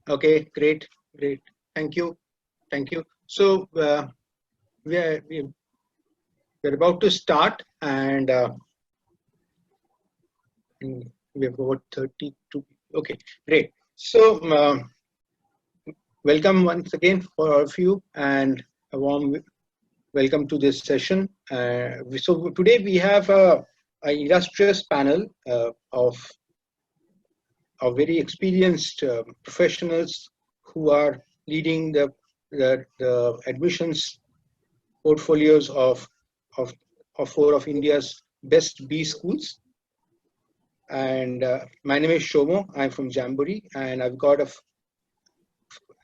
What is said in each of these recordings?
Okay, great. Thank you. So we're about to start, and we have about 32. Okay, great. So welcome once again for all of you, and a warm welcome to this session. So today we have an illustrious panel of very experienced professionals who are leading the admissions portfolios of four of India's best B schools. And my name is Shomo. I'm from Jamboree, and I've got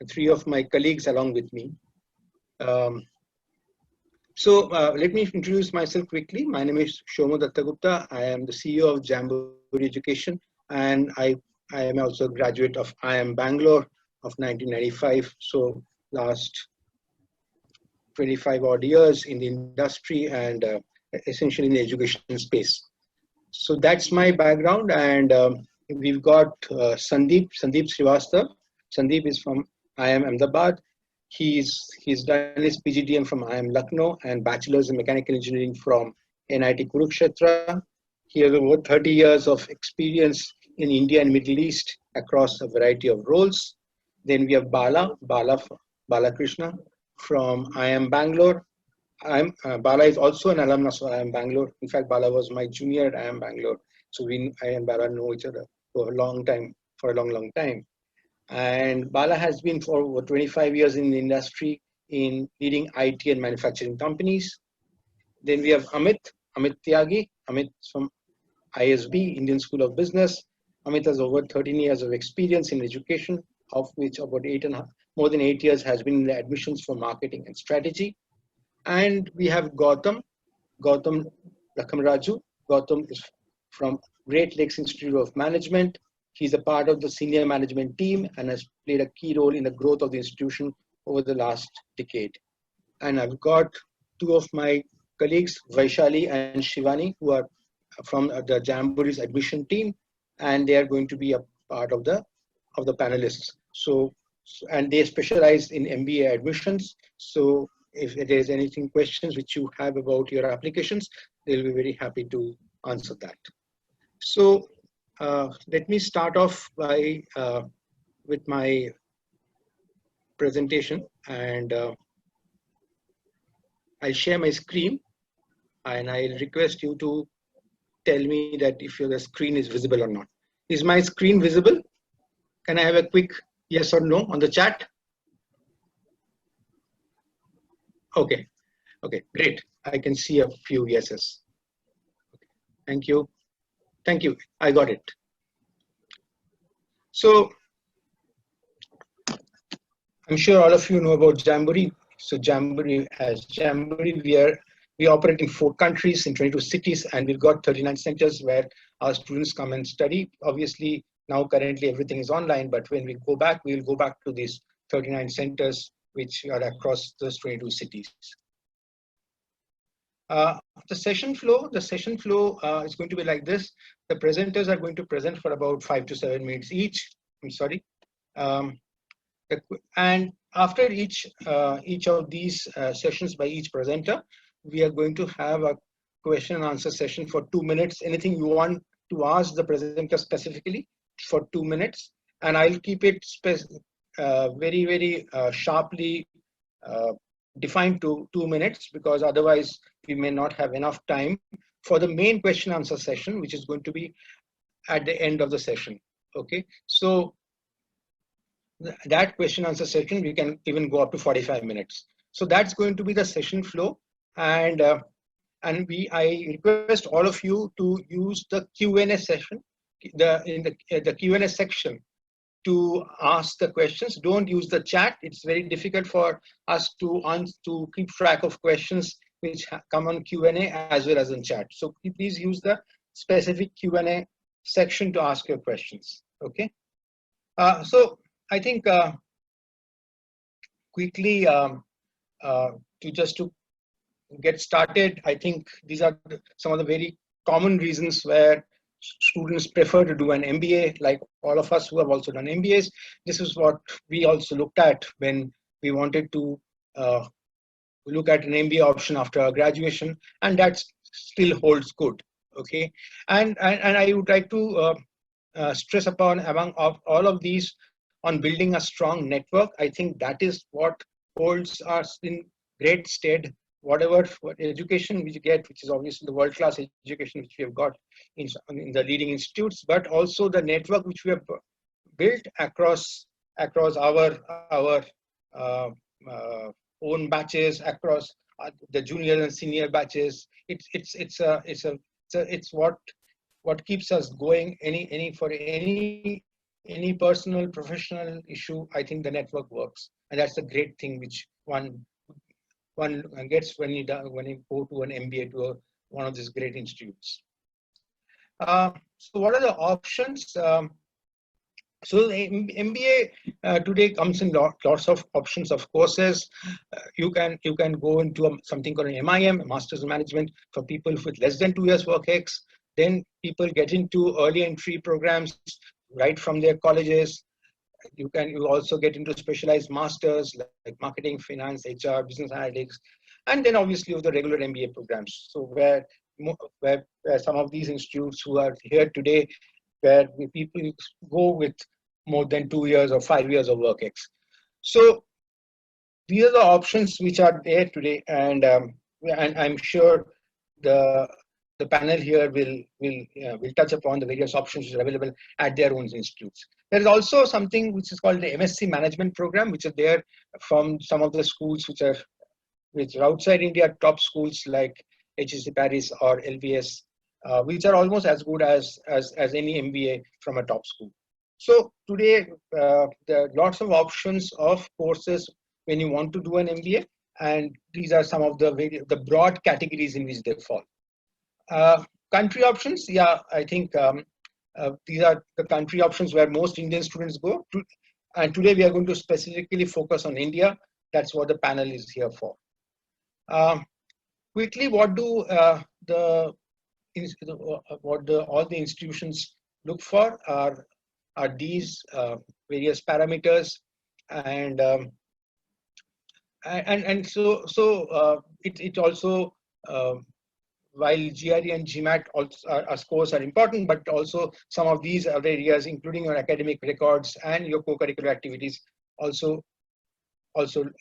three of my colleagues along with me. So let me introduce myself quickly. My name is Shomo Dattagupta. I am the CEO of Jamboree Education, and I am also a graduate of IIM Bangalore of 1995. So last 25 odd years in the industry and essentially in the education space. So that's my background, and we've got Sandeep Srivastava. Sandeep is from IIM Ahmedabad. He's done his PGDM from IIM Lucknow and Bachelor's in Mechanical Engineering from NIT Kurukshetra. He has over 30 years of experience in India and Middle East across a variety of roles. Then we have Bala Krishna from IIM Bangalore. Bala is also an alumnus of IIM Bangalore. In fact, Bala was my junior at IIM Bangalore. So I and Bala know each other for a long time. And Bala has been for over 25 years in the industry in leading IT and manufacturing companies. Then we have Amit Tyagi. Amit from ISB, Indian School of Business. Amit has over 13 years of experience in education, of which about more than 8 years has been in the admissions for marketing and strategy. And we have Gautam Lakhamaraju. Gautam is from Great Lakes Institute of Management. He's a part of the senior management team and has played a key role in the growth of the institution over the last decade. And I've got two of my colleagues, Vaishali and Shivani, who are from the Jamboree's admission team, and they are going to be a part of the panelists. And they specialize in MBA admissions. So if there is anything questions which you have about your applications, they'll be very happy to answer that. So let me start off with my presentation, and I'll share my screen, and I'll request you to tell me that if the screen is visible or not. Is my screen visible? Can I have a quick yes or no on the chat? Okay, great. I can see a few yeses. Okay. Thank you. I got it. So I'm sure all of you know about Jamboree. So Jamboree, we operate in 4 countries in 22 cities, and we've got 39 centers where our students come and study. Obviously, now currently everything is online, but when we go back, we'll go back to these 39 centers which are across those 22 cities. The session flow is going to be like this. The presenters are going to present for about 5 to 7 minutes each. I'm sorry. And after each of these sessions by each presenter, we are going to have a question and answer session for 2 minutes. Anything you want to ask the presenter specifically for 2 minutes, and I'll keep it very, very sharply defined to 2 minutes, because otherwise we may not have enough time for the main question answer session, which is going to be at the end of the session. Okay, so that question answer session, we can even go up to 45 minutes. So that's going to be the session flow, and I request all of you to use the Q&A session, the Q&A section to ask the questions. Don't use the chat. It's very difficult for us to keep track of questions which come on Q&A as well as in chat. So please use the specific Q&A section to ask your questions. Okay. So I think quickly to get started, I think these are some of the very common reasons where students prefer to do an MBA, like all of us who have also done MBAs. This is what we also looked at when we wanted to look at an MBA option after graduation, and that still holds good. Okay, and I would like to stress upon among all of these on building a strong network. I think that is what holds us in great stead. Whatever education we get, which is obviously the world-class education which we have got in the leading institutes, but also the network which we have built across our uh, uh, own batches, across the junior and senior batches. It's what keeps us going. Any personal professional issue, I think the network works, and that's a great thing which one gets when you go to an MBA to one of these great institutes. So what are the options? So the MBA today comes in lots of options of courses. You can go into something called an MIM, Masters in Management, for people with less than 2 years work ex. Then people get into early entry programs right from their colleges. You also get into specialized masters like marketing, finance, HR, business analytics, and then obviously the regular MBA programs. So where some of these institutes who are here today, where people go with more than 2 years or 5 years of work ex. So these are the options which are there today, and I'm sure the panel here will touch upon the various options which are available at their own institutes. There is also something which is called the Msc Management Program, which is there from some of the schools which are outside India, top schools like HEC Paris or LBS, which are almost as good as any MBA from a top school. So today, there are lots of options of courses when you want to do an MBA, and these are some of the broad categories in which they fall. Country options, yeah, I think these are the country options where most Indian students go to, and today we are going to specifically focus on India. That's what the panel is here for. Quickly, what do all the institutions look for are these various parameters, and it also, while GRE and GMAT also scores are important, but also some of these other areas, including your academic records and your co-curricular activities, also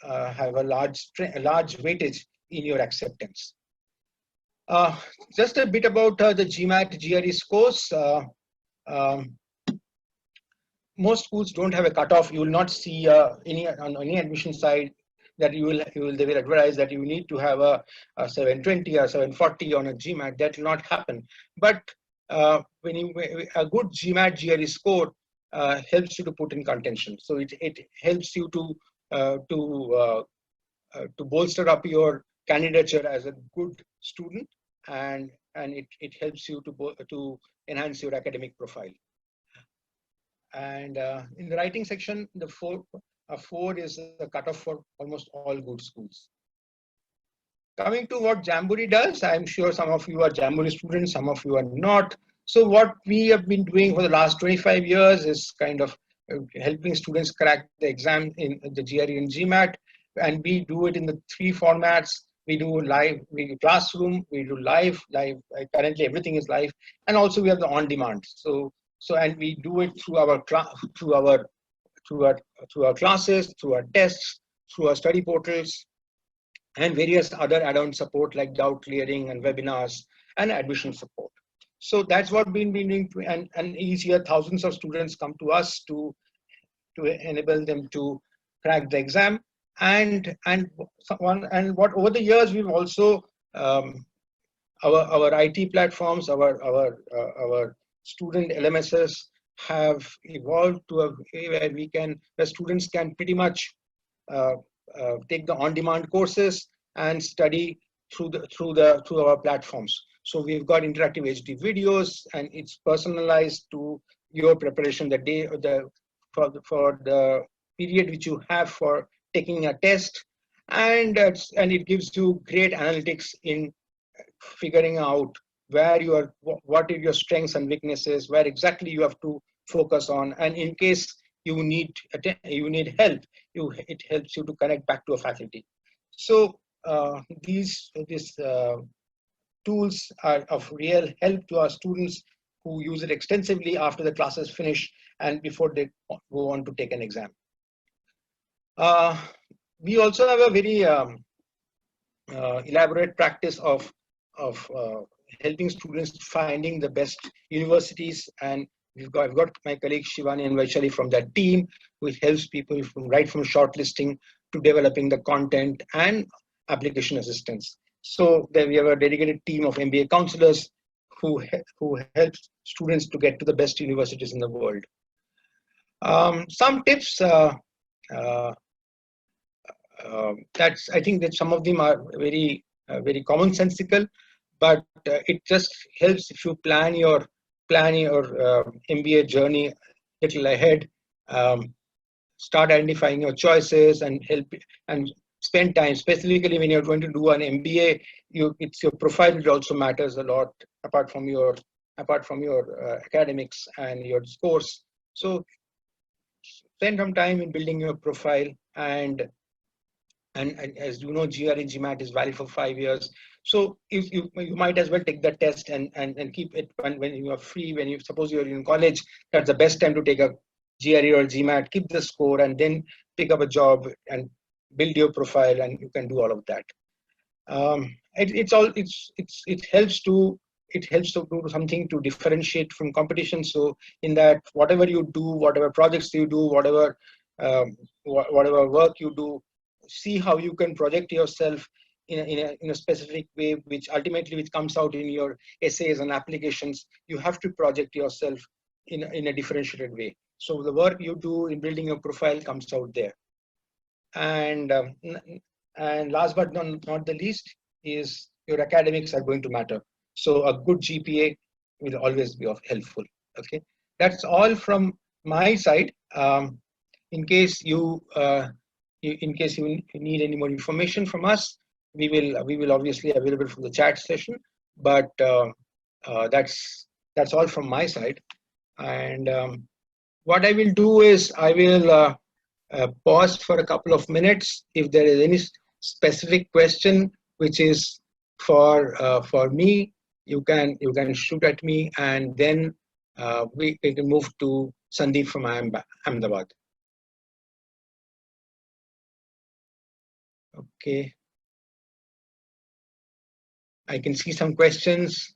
have a large weightage in your acceptance. Just a bit about the GMAT GRE scores. Most schools don't have a cutoff. You will not see on any admission side that they will advertise that you need to have a 720 or 740 on a GMAT. That will not happen. But when a good GMAT GRE score helps you to put in contention. So it helps you to bolster up your candidature as a good student, and it helps you to enhance your academic profile. And in the writing section, the 4 is the cutoff for almost all good schools. Coming to what Jamboree does, I'm sure some of you are Jamboree students, some of you are not. So what we have been doing for the last 25 years is kind of helping students crack the exam in the GRE and GMAT, and we do it in the 3 formats. We do live, we do classroom, we do live. Currently everything is live, and also we have the on-demand. So and we do it through our classes, through our tests, through our study portals, and various other add-on support like doubt clearing and webinars and admission support. So that's what we've been doing, and each year thousands of students come to us to enable them to crack the exam. And what over the years we've also our IT platforms, our student LMSs have evolved to a way where students can pretty much take the on-demand courses and study through our platforms. So we've got interactive HD videos, and it's personalized to your preparation the day for the period which you have for taking a test, and it gives you great analytics in figuring out where you are, what are your strengths and weaknesses, where exactly you have to focus on, and in case you need help, it helps you to connect back to a faculty. So these tools are of real help to our students who use it extensively after the classes finish and before they go on to take an exam. We also have a very elaborate practice of helping students finding the best universities, and I've got my colleagues Shivani and Vaishali from that team, which helps people right from shortlisting to developing the content and application assistance. So then we have a dedicated team of MBA counselors who helps students to get to the best universities in the world. Some tips. I think that some of them are very commonsensical, but it just helps if you plan your MBA journey a little ahead. Start identifying your choices and spend time. Specifically, when you're going to do an MBA, it's your profile that also matters a lot, apart from your academics and your scores. So spend some time in building your profile, and as you know, GRE GMAT is valid for 5 years. So if you might as well take the test and keep it when you are free. When you suppose you're in college, that's the best time to take a GRE or GMAT. Keep the score and then pick up a job and build your profile, and you can do all of that. It helps to do something to differentiate from competition. So in that, whatever you do, whatever projects you do, whatever work you do, see how you can project yourself in a specific way, which ultimately comes out in your essays and applications. You have to project yourself in a differentiated way. So the work you do in building your profile comes out there. And last but not the least is your academics are going to matter. So a good GPA will always be helpful. Okay, that's all from my side. In case you need any more information from us, we will obviously available for the chat session. But that's all from my side. And what I will do is I will pause for a couple of minutes. If there is any specific question which is for me, you can shoot at me, and then we can move to Sandeep from Ahmedabad. Okay, I can see some questions.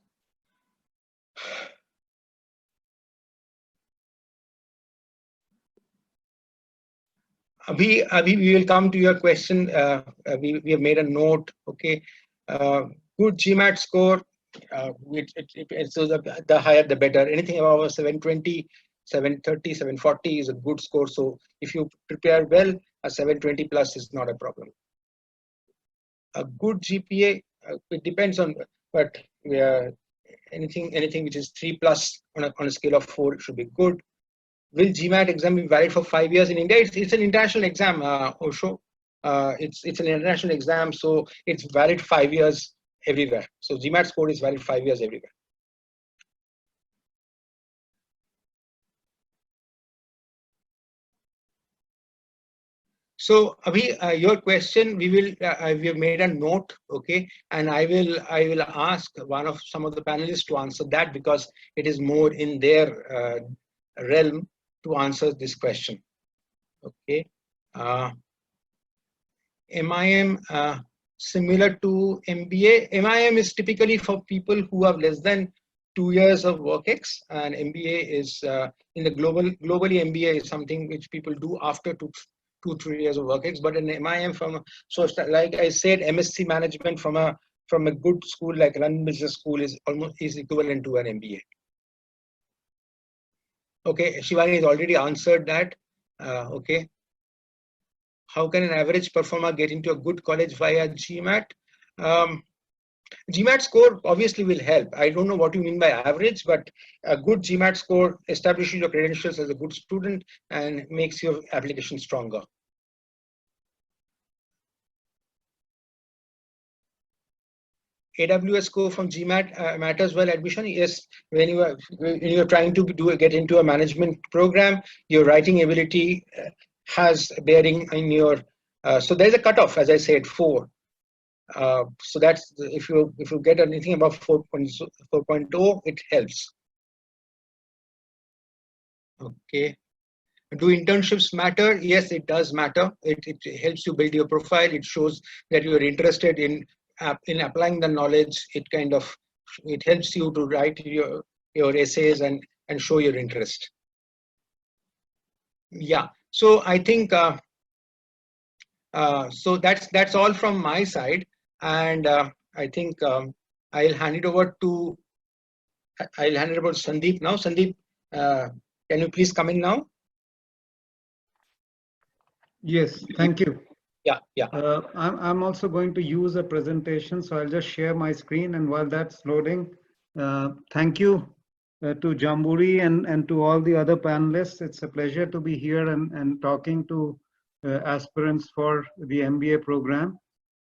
We will come to your question. We have made a note. Okay, good GMAT score. So the higher the better. Anything above 720, 730, 740 is a good score. So if you prepare well, a 720 plus is not a problem. A good GPA, it depends on, but anything which is 3+ on a scale of 4 should be good. Will GMAT exam be valid for 5 years in India? It's an international exam, Osho. It's an international exam, so it's valid 5 years everywhere. So GMAT score is valid 5 years everywhere. So Abhi, your question, we have made a note, okay, and I will ask some of the panelists to answer that, because it is more in their realm to answer this question. Okay, MIM similar to MBA. MIM is typically for people who have less than 2 years of work ex, and MBA is in the globally MBA is something which people do after 2-3 years of work ex. But in MIM like I said, Msc Management from a good school like London Business School is equivalent to an MBA. Okay, Shivani has already answered that. Okay. How can an average performer get into a good college via GMAT? GMAT score obviously will help. I don't know what you mean by average, but a good GMAT score establishes your credentials as a good student and makes your application stronger. AWS score from GMAT matters well admission. Yes, when you are trying to get into a management program, your writing ability has bearing in your. So there's a cutoff, as I said, 4. So that's if you get anything above 4.0, it helps. Okay. Do internships matter? Yes, it does matter. It helps you build your profile. It shows that you are interested in applying the knowledge. It helps you to write your essays and show your interest. Yeah. So I think so that's all from my side, and I think I'll hand it over to Sandeep now. Sandeep, can you please come in now? Yes, thank you. Yeah. I'm also going to use a presentation, so I'll just share my screen, and while that's loading, thank you to Jamboree and to all the other panelists. It's a pleasure to be here and talking to aspirants for the MBA program.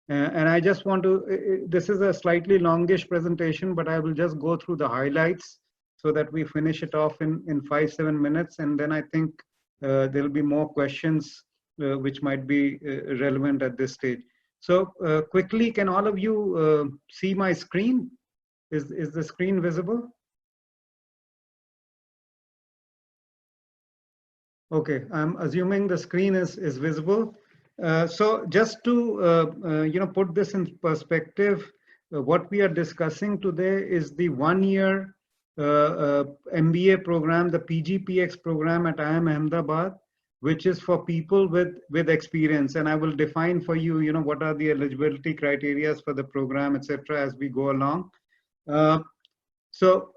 And I just want to, this is a slightly longish presentation, but I will just go through the highlights so that we finish it off in 5-7 minutes, and then I think there'll be more questions which might be relevant at this stage. So quickly, can all of you see my screen? Is the screen visible? Okay, I'm assuming the screen is visible. So just to put this in perspective, what we are discussing today is the 1-year MBA program, the PGPX program at IIM Ahmedabad, which is for people with experience. And I will define for you, what are the eligibility criteria for the program, etc., as we go along. So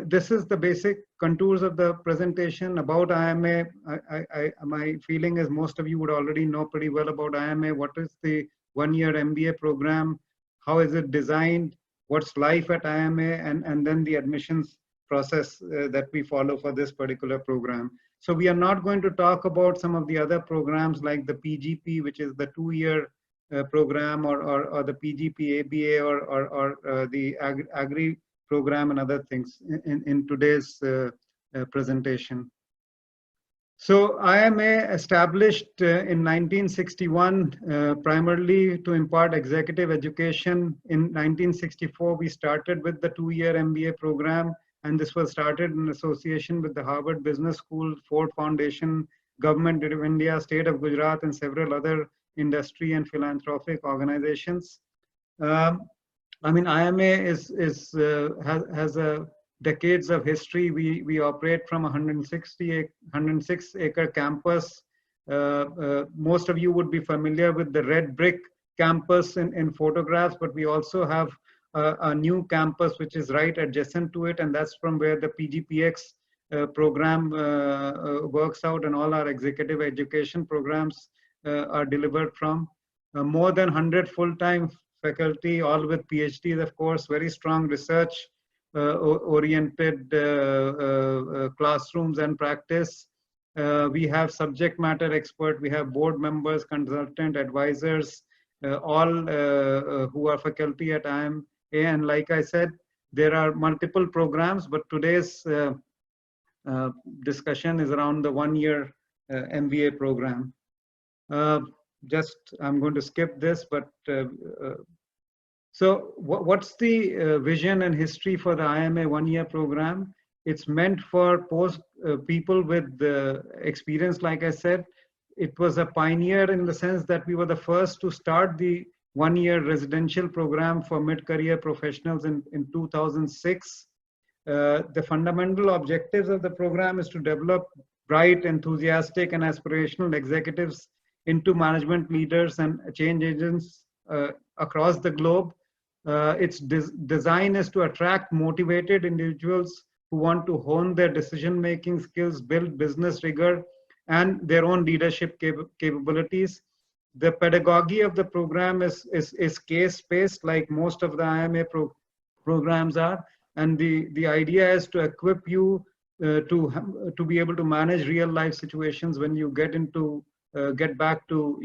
this is the basic contours of the presentation about IIM A. My feeling is most of you would already know pretty well about IIM A. What is the 1-year MBA program? How is it designed? What's life at IIM A? And then the admissions process that we follow for this particular program. So we are not going to talk about some of the other programs like the PGP, which is the 2-year program, or the PGP ABA, or the Agri program and other things in today's presentation. So IIM A established in 1961 primarily to impart executive education. In 1964, we started with the 2-year MBA program, and this was started in association with the Harvard Business School, Ford Foundation, Government of India, State of Gujarat, and several other industry and philanthropic organizations. I mean, IIM A has a decades of history. We operate from a 106-acre campus. Most of you would be familiar with the red brick campus in photographs, but we also have a new campus which is right adjacent to it, and that's from where the PGPX program works out, and all our executive education programs are delivered from. More than 100 full-time faculty, all with PhDs, of course, very strong research oriented classrooms and practice. We have subject matter expert, we have board members, consultant, advisors, all who are faculty at IIM A. And like I said, there are multiple programs, but today's discussion is around the 1-year MBA program. I'm going to skip this, but so what's the vision and history for the IIM A 1-year program? It's meant for people with experience, like I said. It was a pioneer in the sense that we were the first to start the 1-year residential program for mid-career professionals in 2006. The fundamental objectives of the program is to develop bright, enthusiastic, and aspirational executives into management leaders and change agents across the globe. Its design is to attract motivated individuals who want to hone their decision-making skills, build business rigor, and their own leadership capabilities. The pedagogy of the program is case-based, like most of the IIM A programs are, and the idea is to equip you to be able to manage real-life situations when you get back to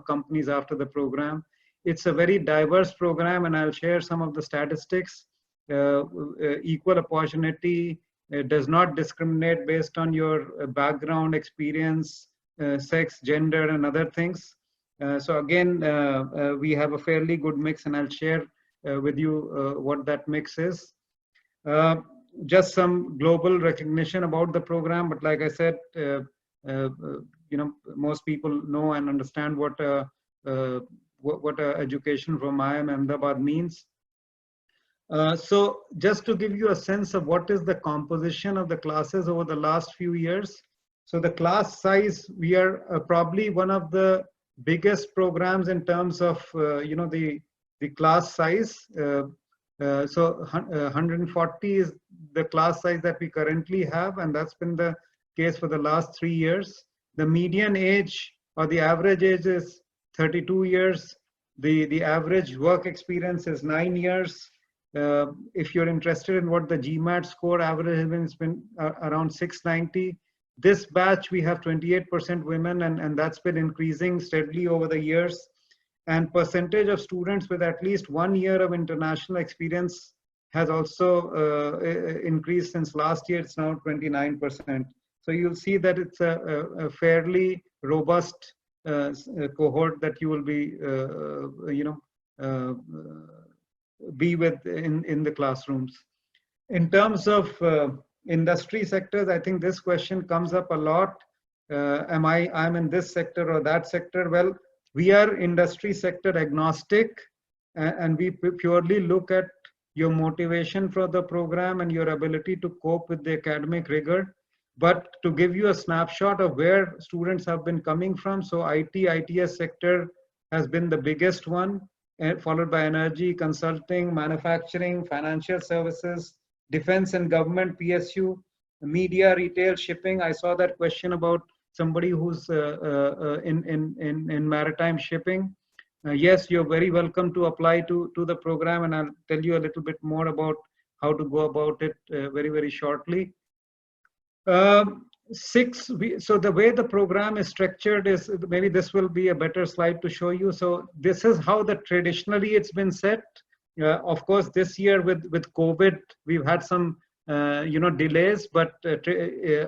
companies after the program. it's a very diverse program, and I'll share some of the statistics. Equal opportunity, does not discriminate based on your background, experience, sex, gender, and other things. So again, we have a fairly good mix, and I'll share with you what that mix is. Just some global recognition about the program, but like I said, most people know and understand what education from IIM Ahmedabad means. So just to give you a sense of what is the composition of the classes over the last few years. So the class size, we are probably one of the biggest programs in terms of the class size. So 140 is the class size that we currently have, and that's been the case for the last 3 years. The median age or the average age is 32 years. The average work experience is 9 years. If you're interested in what the GMAT score average has been, it's been around 690. This batch, we have 28% women, and that's been increasing steadily over the years. And percentage of students with at least 1 year of international experience has also increased since last year. It's now 29%. So you'll see that it's a fairly robust cohort that you will be with in the classrooms. In terms of industry sectors, I think this question comes up a lot. I'm in this sector or that sector? Well, we are industry sector agnostic, and we purely look at your motivation for the program and your ability to cope with the academic rigor. But to give you a snapshot of where students have been coming from, so ITS sector has been the biggest one, followed by energy, consulting, manufacturing, financial services, defense and government, PSU, media, retail, shipping. I saw that question about somebody who's in maritime shipping. Yes, you're very welcome to apply to the program, and I'll tell you a little bit more about how to go about it very, very shortly. So the way the program is structured is, maybe this will be a better slide to show you. So this is how traditionally it's been set. Of course, this year with COVID, we've had some delays, but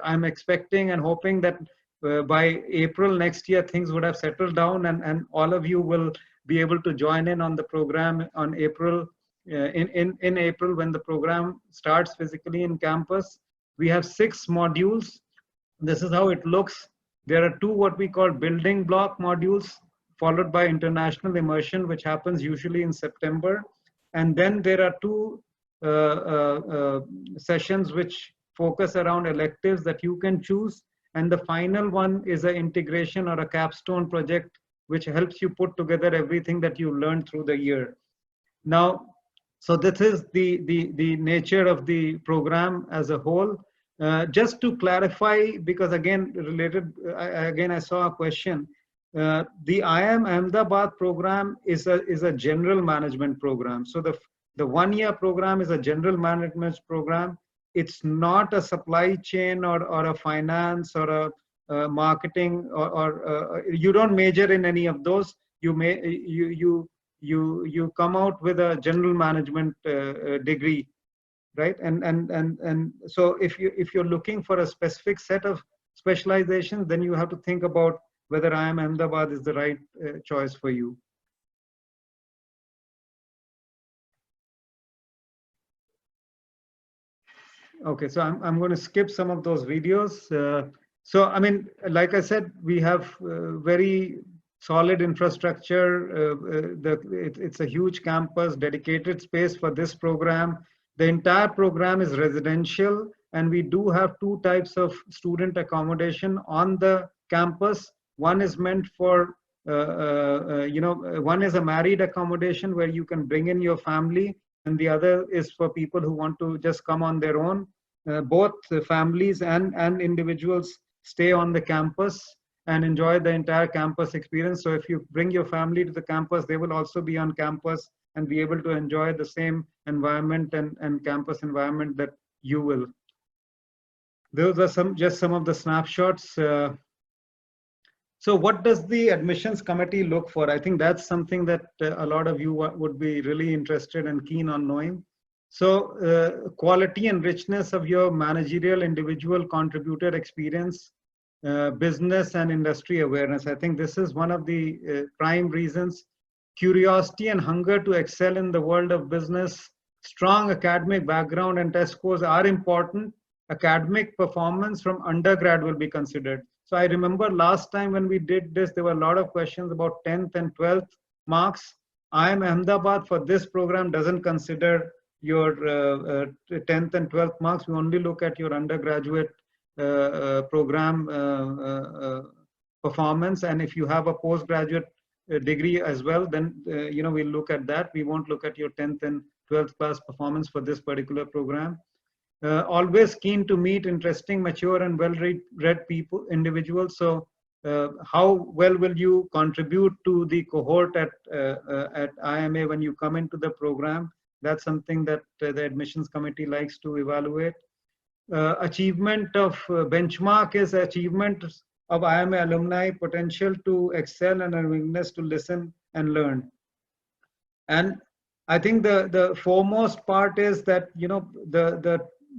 I'm expecting and hoping that by April next year, things would have settled down, and all of you will be able to join in on the program on April, in April, when the program starts physically in campus. We have 6 modules. This is how it looks. There are 2 what we call building block modules, followed by international immersion, which happens usually in September. And then there are 2 sessions which focus around electives that you can choose. And the final one is an integration or a capstone project, which helps you put together everything that you learned through the year. Now, so this is the nature of the program as a whole. Just to clarify, because again, I saw a question. The IIM Ahmedabad program is a general management program. So the 1 year program is a general management program. It's not a supply chain or a finance or a marketing or you don't major in any of those. You come out with a general management degree, right? And so if you're looking for a specific set of specializations, then you have to think about whether IIM Ahmedabad is the right choice for you. Okay, so I'm going to skip some of those videos. So, I mean, like I said, we have very solid infrastructure. It's a huge campus, dedicated space for this program. The entire program is residential, and we do have 2 types of student accommodation on the campus. One is meant for, one is a married accommodation where you can bring in your family, and the other is for people who want to just come on their own. Both families and individuals stay on the campus and enjoy the entire campus experience. So if you bring your family to the campus, they will also be on campus and be able to enjoy the same environment and campus environment that you will. Those are just some of the snapshots. So what does the admissions committee look for? I think that's something that a lot of you would be really interested and keen on knowing. So quality and richness of your managerial individual contributor experience, business and industry awareness. I think this is one of the prime reasons. Curiosity and hunger to excel in the world of business, strong academic background and test scores are important. Academic performance from undergrad will be considered. So I remember last time when we did this, there were a lot of questions about 10th and 12th marks. IIM Ahmedabad for this program doesn't consider your 10th and 12th marks. We only look at your undergraduate program performance. And if you have a postgraduate degree as well, then we'll look at that. We won't look at your 10th and 12th class performance for this particular program. Always keen to meet interesting, mature, and well-read people, individuals. So, how well will you contribute to the cohort at IIM A when you come into the program? That's something that the admissions committee likes to evaluate. Achievement of benchmark is achievement of IIM A alumni, potential to excel and a willingness to listen and learn. And I think the foremost part is that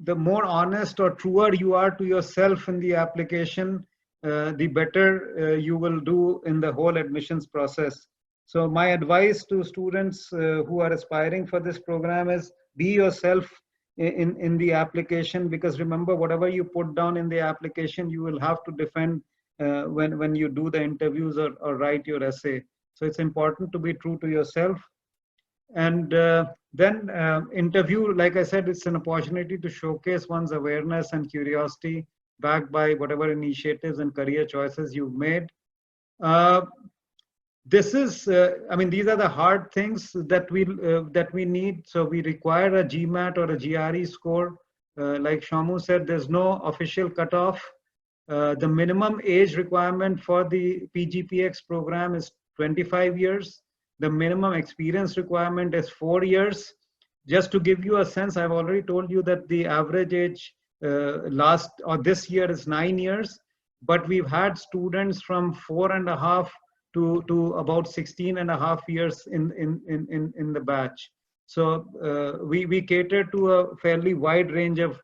the more honest or truer you are to yourself in the application, the better you will do in the whole admissions process. So my advice to students who are aspiring for this program is be yourself in the application, because remember, whatever you put down in the application, you will have to defend when you do the interviews or write your essay. So it's important to be true to yourself. And then interview, like I said, it's an opportunity to showcase one's awareness and curiosity backed by whatever initiatives and career choices you've made. This is, I mean, these are the hard things that we need. So we require a GMAT or a GRE score. Like Shamu said, there's no official cutoff. The minimum age requirement for the PGPX program is 25 years. The minimum experience requirement is 4 years. Just to give you a sense, I've already told you that the average age this year is 9 years, but we've had students from 4.5 to about 16.5 years in the batch. So we cater to a fairly wide range of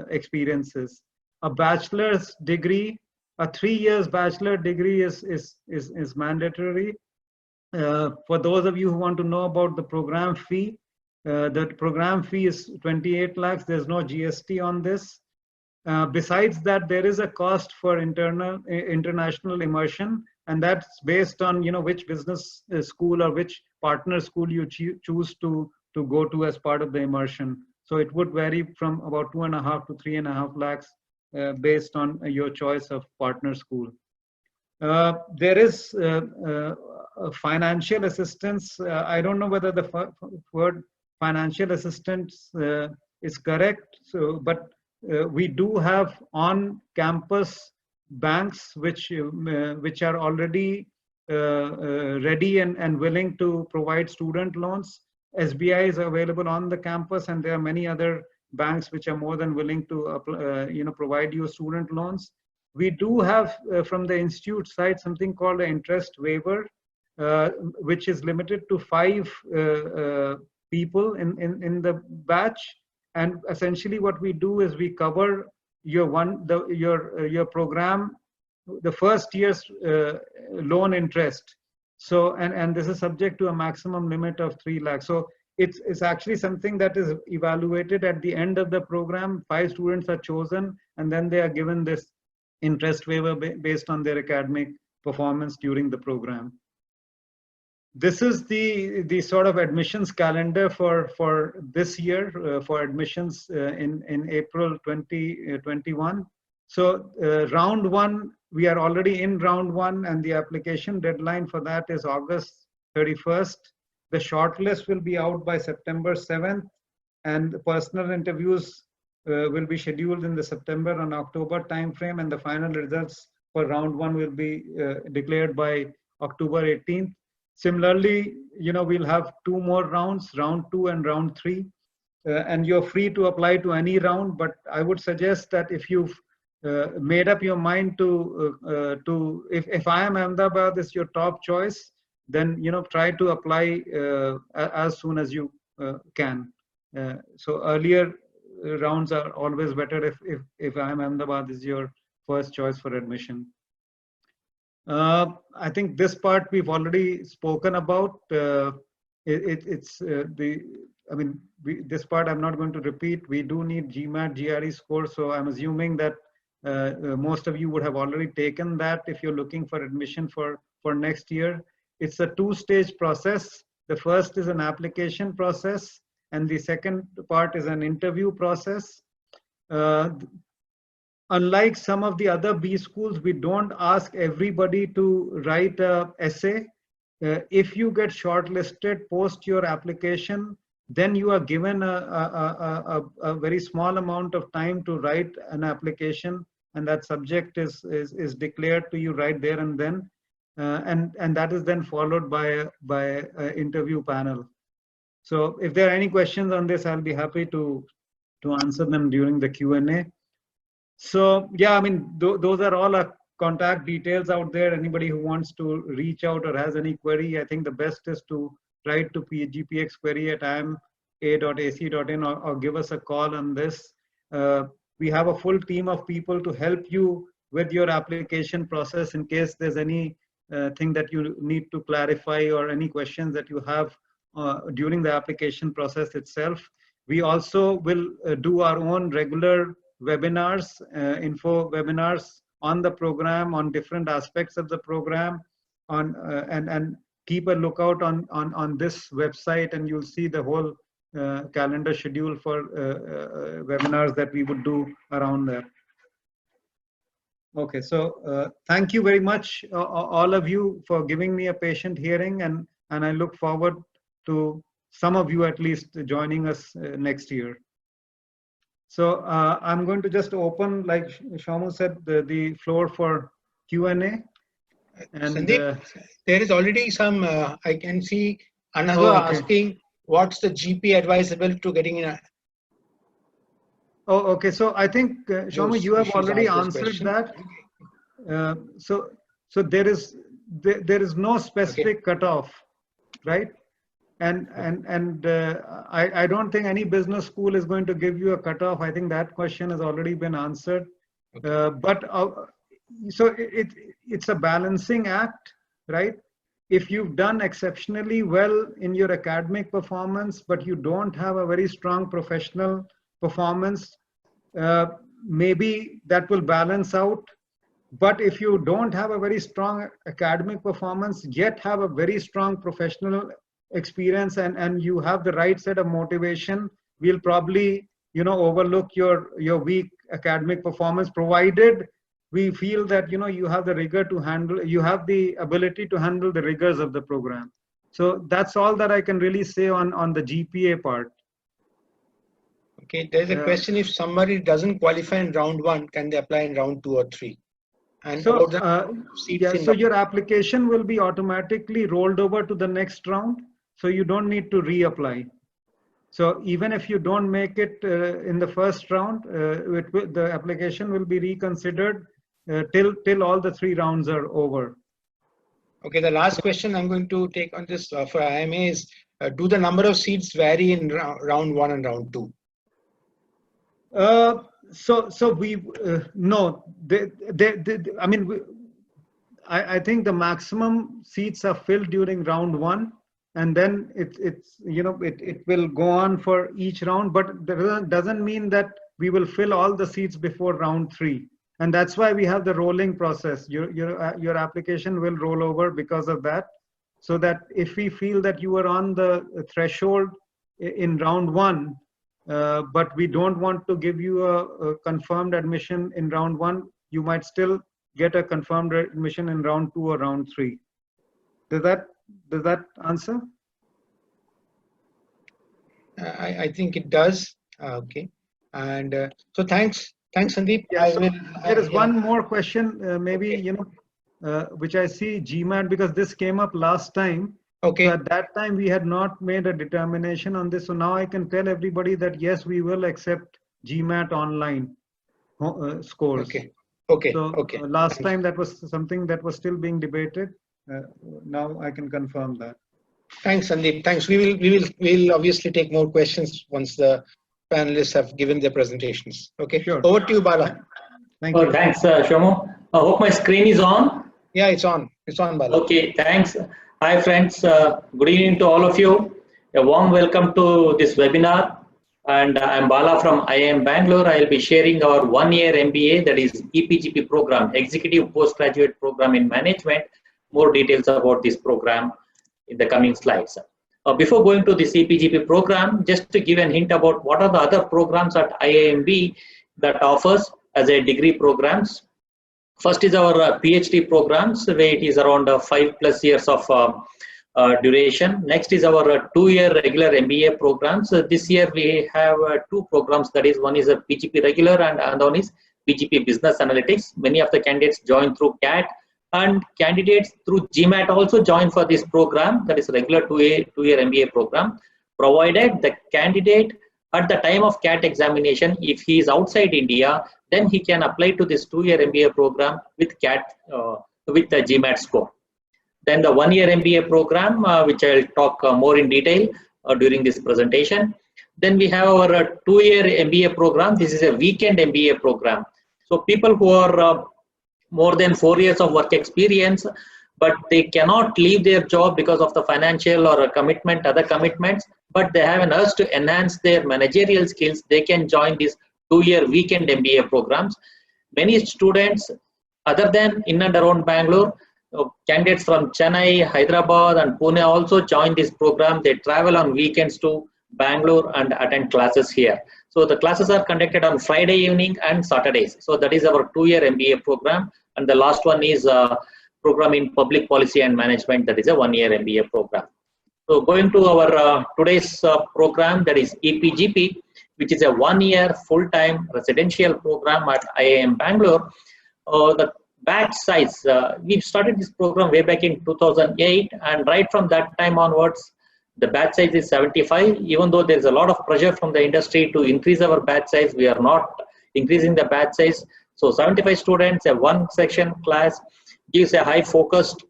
experiences. A bachelor's degree, a 3 years bachelor degree is mandatory. For those of you who want to know about the program fee, the program fee is 28 lakhs. There's no GST on this. Besides that, there is a cost for international immersion, and that's based on which business school or which partner school you choose to go to as part of the immersion. So it would vary from about 2.5 to 3.5 lakhs based on your choice of partner school. There is financial assistance. I don't know whether the word financial assistance is correct. So, but we do have on-campus banks which are already ready and willing to provide student loans. SBI is available on the campus, and there are many other banks which are more than willing to provide you student loans. We do have from the institute side something called an interest waiver, which is limited to 5 people in the batch. And essentially what we do is we cover your program, the first year's loan interest. So, and this is subject to a maximum limit of 3 lakhs. So it's actually something that is evaluated at the end of the program. 5 students are chosen, and then they are given this interest waiver based on their academic performance during the program. This is the sort of admissions calendar for this year, for admissions in April 2021. So round 1, we are already in round 1, and the application deadline for that is August 31st. The shortlist will be out by September 7th, and the personal interviews will be scheduled in the September and October timeframe, and the final results for round 1 will be declared by October 18th. Similarly, we'll have 2 more rounds, round 2 and round 3, and you're free to apply to any round. But I would suggest that if you've made up your mind to if IIM Ahmedabad is your top choice, then try to apply as soon as you can. So earlier rounds are always better if IIM Ahmedabad is your first choice for admission. I think this part we've already spoken about. This part I'm not going to repeat. We do need GMAT GRE score, so I'm assuming that most of you would have already taken that if you're looking for admission for next year. It's a two-stage process. The first is an application process, and the second part is an interview process. Unlike some of the other B schools, we don't ask everybody to write an essay. If you get shortlisted post your application, then you are given a very small amount of time to write an application, and that subject is declared to you right there and then, and that is then followed by an interview panel. So if there are any questions on this, I'll be happy to answer them during the Q&A. So yeah, I mean, those are all our contact details out there. Anybody who wants to reach out or has any query, I think the best is to write to gpxquery@iamba.ac.in or give us a call on this. We have a full team of people to help you with your application process in case there's any thing that you need to clarify or any questions that you have during the application process itself. We also will do our own regular webinars, info webinars on the program, on different aspects of the program, and keep a lookout on this website, and you'll see the whole calendar schedule for webinars that we would do around there. Okay, so thank you very much, all of you, for giving me a patient hearing, and I look forward to some of you at least joining us next year. So I'm going to just open, like Shamu said, the floor for Q&A. And Sandeep, there is already some, I can see another asking, what's the GP advisable to getting in? Oh, okay. So I think, Shamu, you have already answered that. So there is no specific cutoff, right? And I don't think any business school is going to give you a cutoff. I think that question has already been answered. So it's a balancing act, right? If you've done exceptionally well in your academic performance, but you don't have a very strong professional performance, maybe that will balance out. But if you don't have a very strong academic performance, yet have a very strong professional experience and you have the right set of motivation, we'll probably overlook your weak academic performance, provided we feel that you have the rigor to handle, you have the ability to handle the rigors of the program. So that's all that I can really say on the GPA part. Okay, there's a question: if somebody doesn't qualify in round 1, can they apply in round 2 or 3? And so so your application will be automatically rolled over to the next round, so you don't need to reapply. So even if you don't make it in the first round, the application will be reconsidered till all the 3 rounds are over. Okay, the last question I'm going to take on this for IIM A is, do the number of seats vary in round 1 and round 2? So we no, I mean, I think the maximum seats are filled during round 1, and then it will go on for each round. But that doesn't mean that we will fill all the seats before round 3, and that's why we have the rolling process. Your application will roll over because of that, so that if we feel that you are on the threshold in round 1. But we don't want to give you a confirmed admission in round 1, you might still get a confirmed admission in round 2 or round 3. Does that answer? I think it does. Okay, and so thanks Sandeep. Yes, there is one more question, maybe which I see GMAT, because this came up last time. Okay. So at that time, we had not made a determination on this. So now I can tell everybody that yes, we will accept GMAT online. scores. Okay. So last time that was something that was still being debated. Now I can confirm that. Thanks, Sandeep. Thanks. We'll obviously take more questions once the panelists have given their presentations. Okay. Sure. Over to you, Bala. Thank you. Thanks, Shomo. I hope my screen is on. Yeah, it's on. It's on, Bala. Okay, thanks. Hi, friends. Good evening to all of you. A warm welcome to this webinar. And I'm Bala from IIM Bangalore. I'll be sharing our one-year MBA, that is Epgp program, Executive Postgraduate Program in Management. More details about this program in the coming slides. Before going to this Epgp program, just to give a hint about what are the other programs at IIM B that offers as a degree programs. First is our PhD programs, where it is around 5+ years of duration. Next is our 2-year regular MBA programs. This year we have 2 programs, that is, one is a PGP regular and another one is PGP Business Analytics. Many of the candidates join through CAT, and candidates through GMAT also join for this program, that is regular 2-year MBA program, provided the candidate at the time of CAT examination, if he is outside India, then he can apply to this 2-year MBA program with CAT, with the GMAT score. Then the 1-year MBA program, which I'll talk more in detail during this presentation. Then we have our 2-year MBA program. This is a weekend MBA program. So people who are more than 4 years of work experience, but they cannot leave their job because of the financial or a commitment, other commitments, but they have an urge to enhance their managerial skills, they can join these 2-year weekend MBA programs. Many students, other than in and around Bangalore, candidates from Chennai, Hyderabad and Pune also join this program. They travel on weekends to Bangalore and attend classes here. So the classes are conducted on Friday evening and Saturdays. So that is our 2-year MBA program. And the last one is program in Public Policy and Management, that is a 1-year MBA program. So going to our today's program, that is Epgp, which is a 1-year full-time residential program at IIM Bangalore. The batch size, we started this program way back in 2008, and right from that time onwards, the batch size is 75. Even though there is a lot of pressure from the industry to increase our batch size, we are not increasing the batch size. So 75 students, a 1-section class, gives a high focused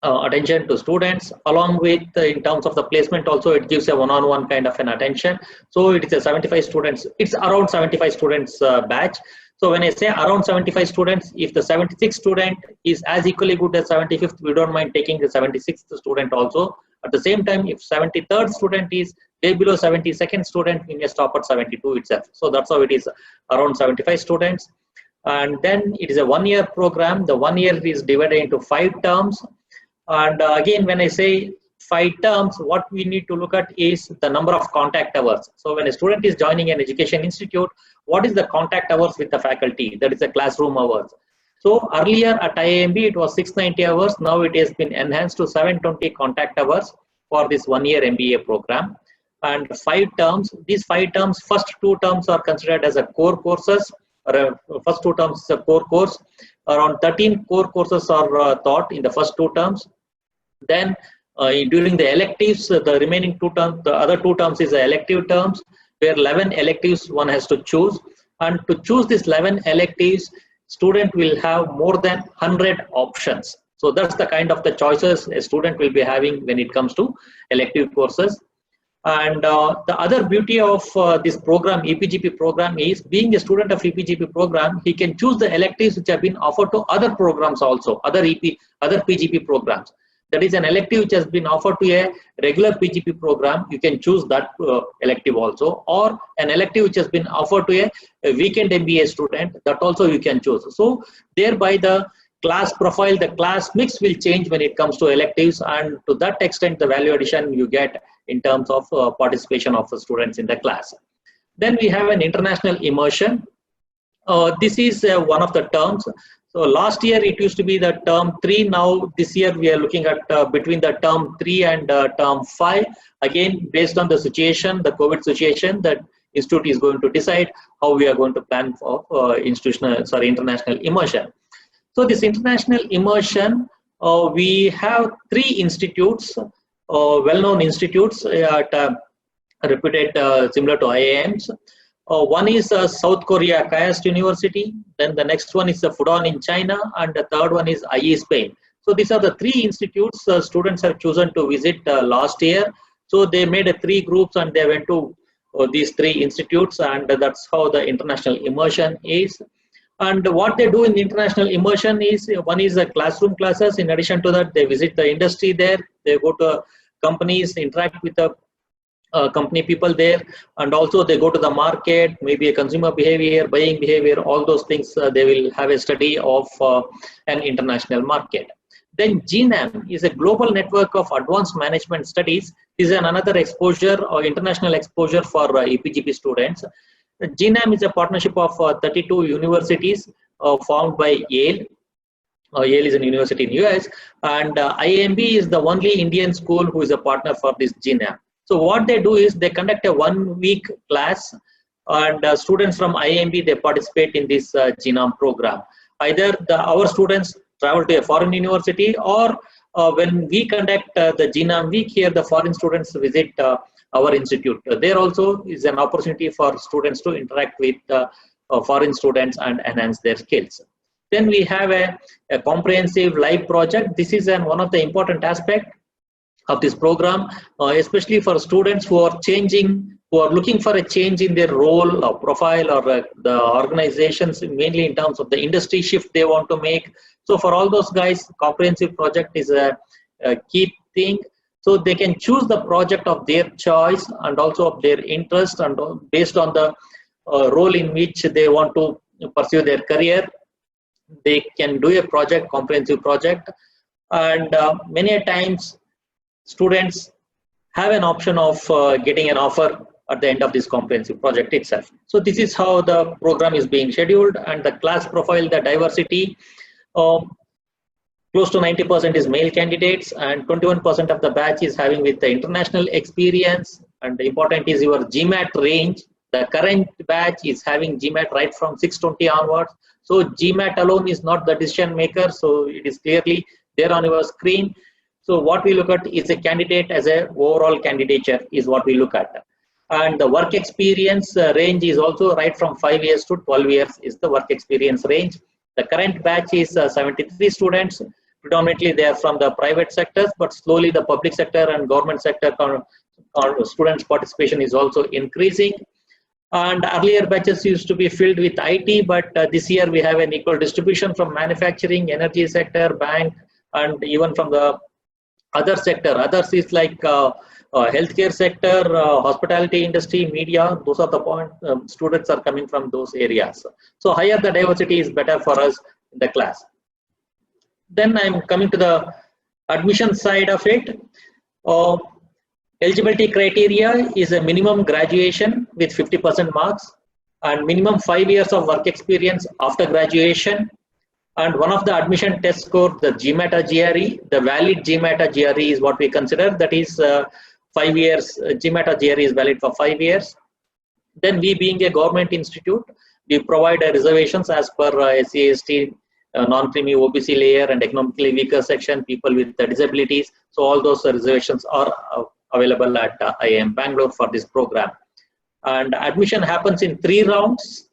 attention to students, along with in terms of the placement also, it gives a one-on-one kind of an attention. So it is a 75 students, it's around 75 students batch. So when I say around 75 students, if the 76th student is as equally good as 75th, we don't mind taking the 76th student also. At the same time, if 73rd student is way below 72nd student, we may stop at 72 itself. So that's how it is, around 75 students. And then it is a 1-year program. The 1 year is divided into 5 terms. And again, when I say 5 terms, what we need to look at is the number of contact hours. So when a student is joining an education institute, what is the contact hours with the faculty? That is the classroom hours. So earlier at Iamb, it was 690 hours. Now it has been enhanced to 720 contact hours for this 1-year MBA program. And 5 terms, these 5 terms, first 2 terms are considered as a core courses. First 2 terms is a core course. Around 13 core courses are taught in the first 2 terms. Then during the electives, the remaining 2 terms, the other 2 terms is the elective terms, where 11 electives one has to choose. And to choose these 11 electives, student will have more than 100 options. So that's the kind of the choices a student will be having when it comes to elective courses. And the other beauty of this program, Epgp program, is being a student of Epgp program, he can choose the electives which have been offered to other programs also, other PGP programs. That is an elective which has been offered to a regular PGP program, you can choose that elective also, or an elective which has been offered to a weekend MBA student, that also you can choose. So thereby the class profile, the class mix will change when it comes to electives, and to that extent the value addition you get in terms of participation of the students in the class. Then we have an international immersion. This is one of the terms. So last year it used to be the term 3. Now this year we are looking at between the term 3 and term 5. Again, based on the situation, the COVID situation, the institute is going to decide how we are going to plan for international immersion. So this international immersion, we have 3 institutes, well-known institutes at reputed similar to IIMs. One is South Korea KAIST University, then the next one is Fudan in China, and the third one is IE Spain. So these are the 3 institutes students have chosen to visit last year. So they made 3 groups and they went to these 3 institutes, and that's how the international immersion is. And what they do in the international immersion is, one is the classroom classes. In addition to that, they visit the industry there. They go to companies, interact with the company people there, and also they go to the market, maybe a consumer behavior, buying behavior, all those things. They will have a study of an international market. Then GMAT is a global network of advanced management studies. This is another exposure or international exposure for Epgp students. GMAT is a partnership of 32 universities formed by Yale. Yale is a university in US, and Iamb is the only Indian school who is a partner for this GMAT. So what they do is they conduct a 1-week class, and students from Iamb, they participate in this GMAT program. Either our students travel to a foreign university, or when we conduct the GMAT week here, the foreign students visit our institute. There also is an opportunity for students to interact with foreign students and enhance their skills. Then we have a comprehensive live project. This is one of the important aspects of this program, especially for students who are looking for a change in their role or profile, or the organizations, mainly in terms of the industry shift they want to make. So for all those guys, comprehensive project is a key thing. So they can choose the project of their choice and also of their interest, and based on the role in which they want to pursue their career, they can do a project, comprehensive project. And many a times students have an option of getting an offer at the end of this comprehensive project itself. So this is how the program is being scheduled, and the class profile, the diversity, close to 90% is male candidates, and 21% of the batch is having with the international experience. And the important is your GMAT range. The current batch is having GMAT right from 620 onwards. So GMAT alone is not the decision maker. So it is clearly there on your screen. So what we look at is a candidate as a overall candidature is what we look at. And the work experience range is also right from 5 years to 12 years is the work experience range. The current batch is 73 students. Predominantly they are from the private sectors, but slowly the public sector and government sector students participation is also increasing. And earlier batches used to be filled with IT, but this year we have an equal distribution from manufacturing, energy sector, bank, and even from the other sector. Others is like healthcare sector, hospitality industry, media. Those are the point students are coming from those areas. So higher the diversity is better for us in the class. Then I'm coming to the admission side of it. Eligibility criteria is a minimum graduation with 50% marks, and minimum 5 years of work experience after graduation. And one of the admission test score, the GMAT GRE, the valid GMAT GRE is what we consider. That is 5 years. GMAT GRE is valid for 5 years. Then we, being a government institute, we provide reservations as per SC/ST, non-creamy OBC layer, and economically weaker section, people with disabilities. So all those reservations are available at IIM Bangalore for this program. And admission happens in 3 rounds.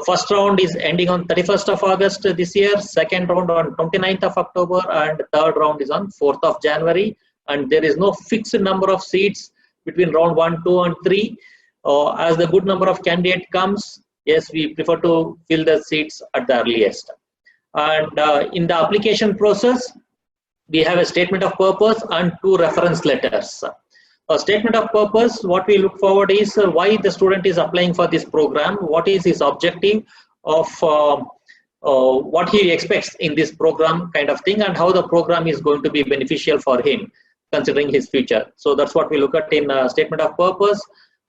First round is ending on 31st of August this year, second round on 29th of October, and third round is on 4th of January. And there is no fixed number of seats between round 1, 2, and 3. As the good number of candidate comes, yes, we prefer to fill the seats at the earliest. And in the application process, we have a statement of purpose and 2 reference letters. A statement of purpose, what we look forward is why the student is applying for this program, what is his objective of what he expects in this program kind of thing, and how the program is going to be beneficial for him considering his future. So that's what we look at in statement of purpose.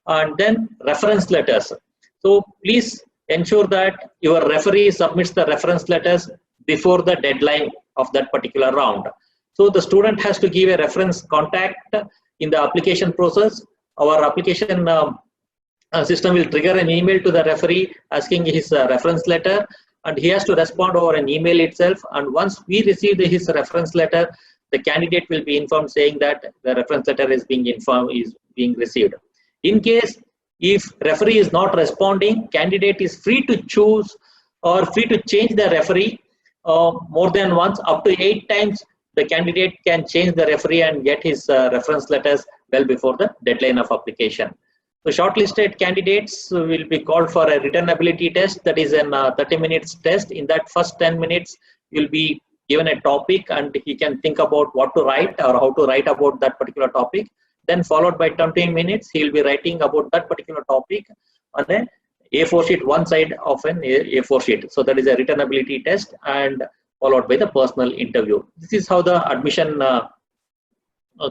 And then reference letters. So please ensure that your referee submits the reference letters before the deadline of that particular round. So the student has to give a reference contact in the application process. Our application system will trigger an email to the referee asking his reference letter, and he has to respond over an email itself. And once we receive his reference letter, the candidate will be informed saying that the reference letter is being received. In case If referee is not responding, candidate is free to choose or free to change the referee more than once. Up to 8 times the candidate can change the referee and get his reference letters well before the deadline of application. So shortlisted candidates will be called for a written ability test, that is an 30 minutes test. In that first 10 minutes, you'll be given a topic and he can think about what to write or how to write about that particular topic. Then followed by 20 minutes, he will be writing about that particular topic on a A4 sheet, one side of an A4 sheet. So that is a written ability test, and followed by the personal interview. This is how the admission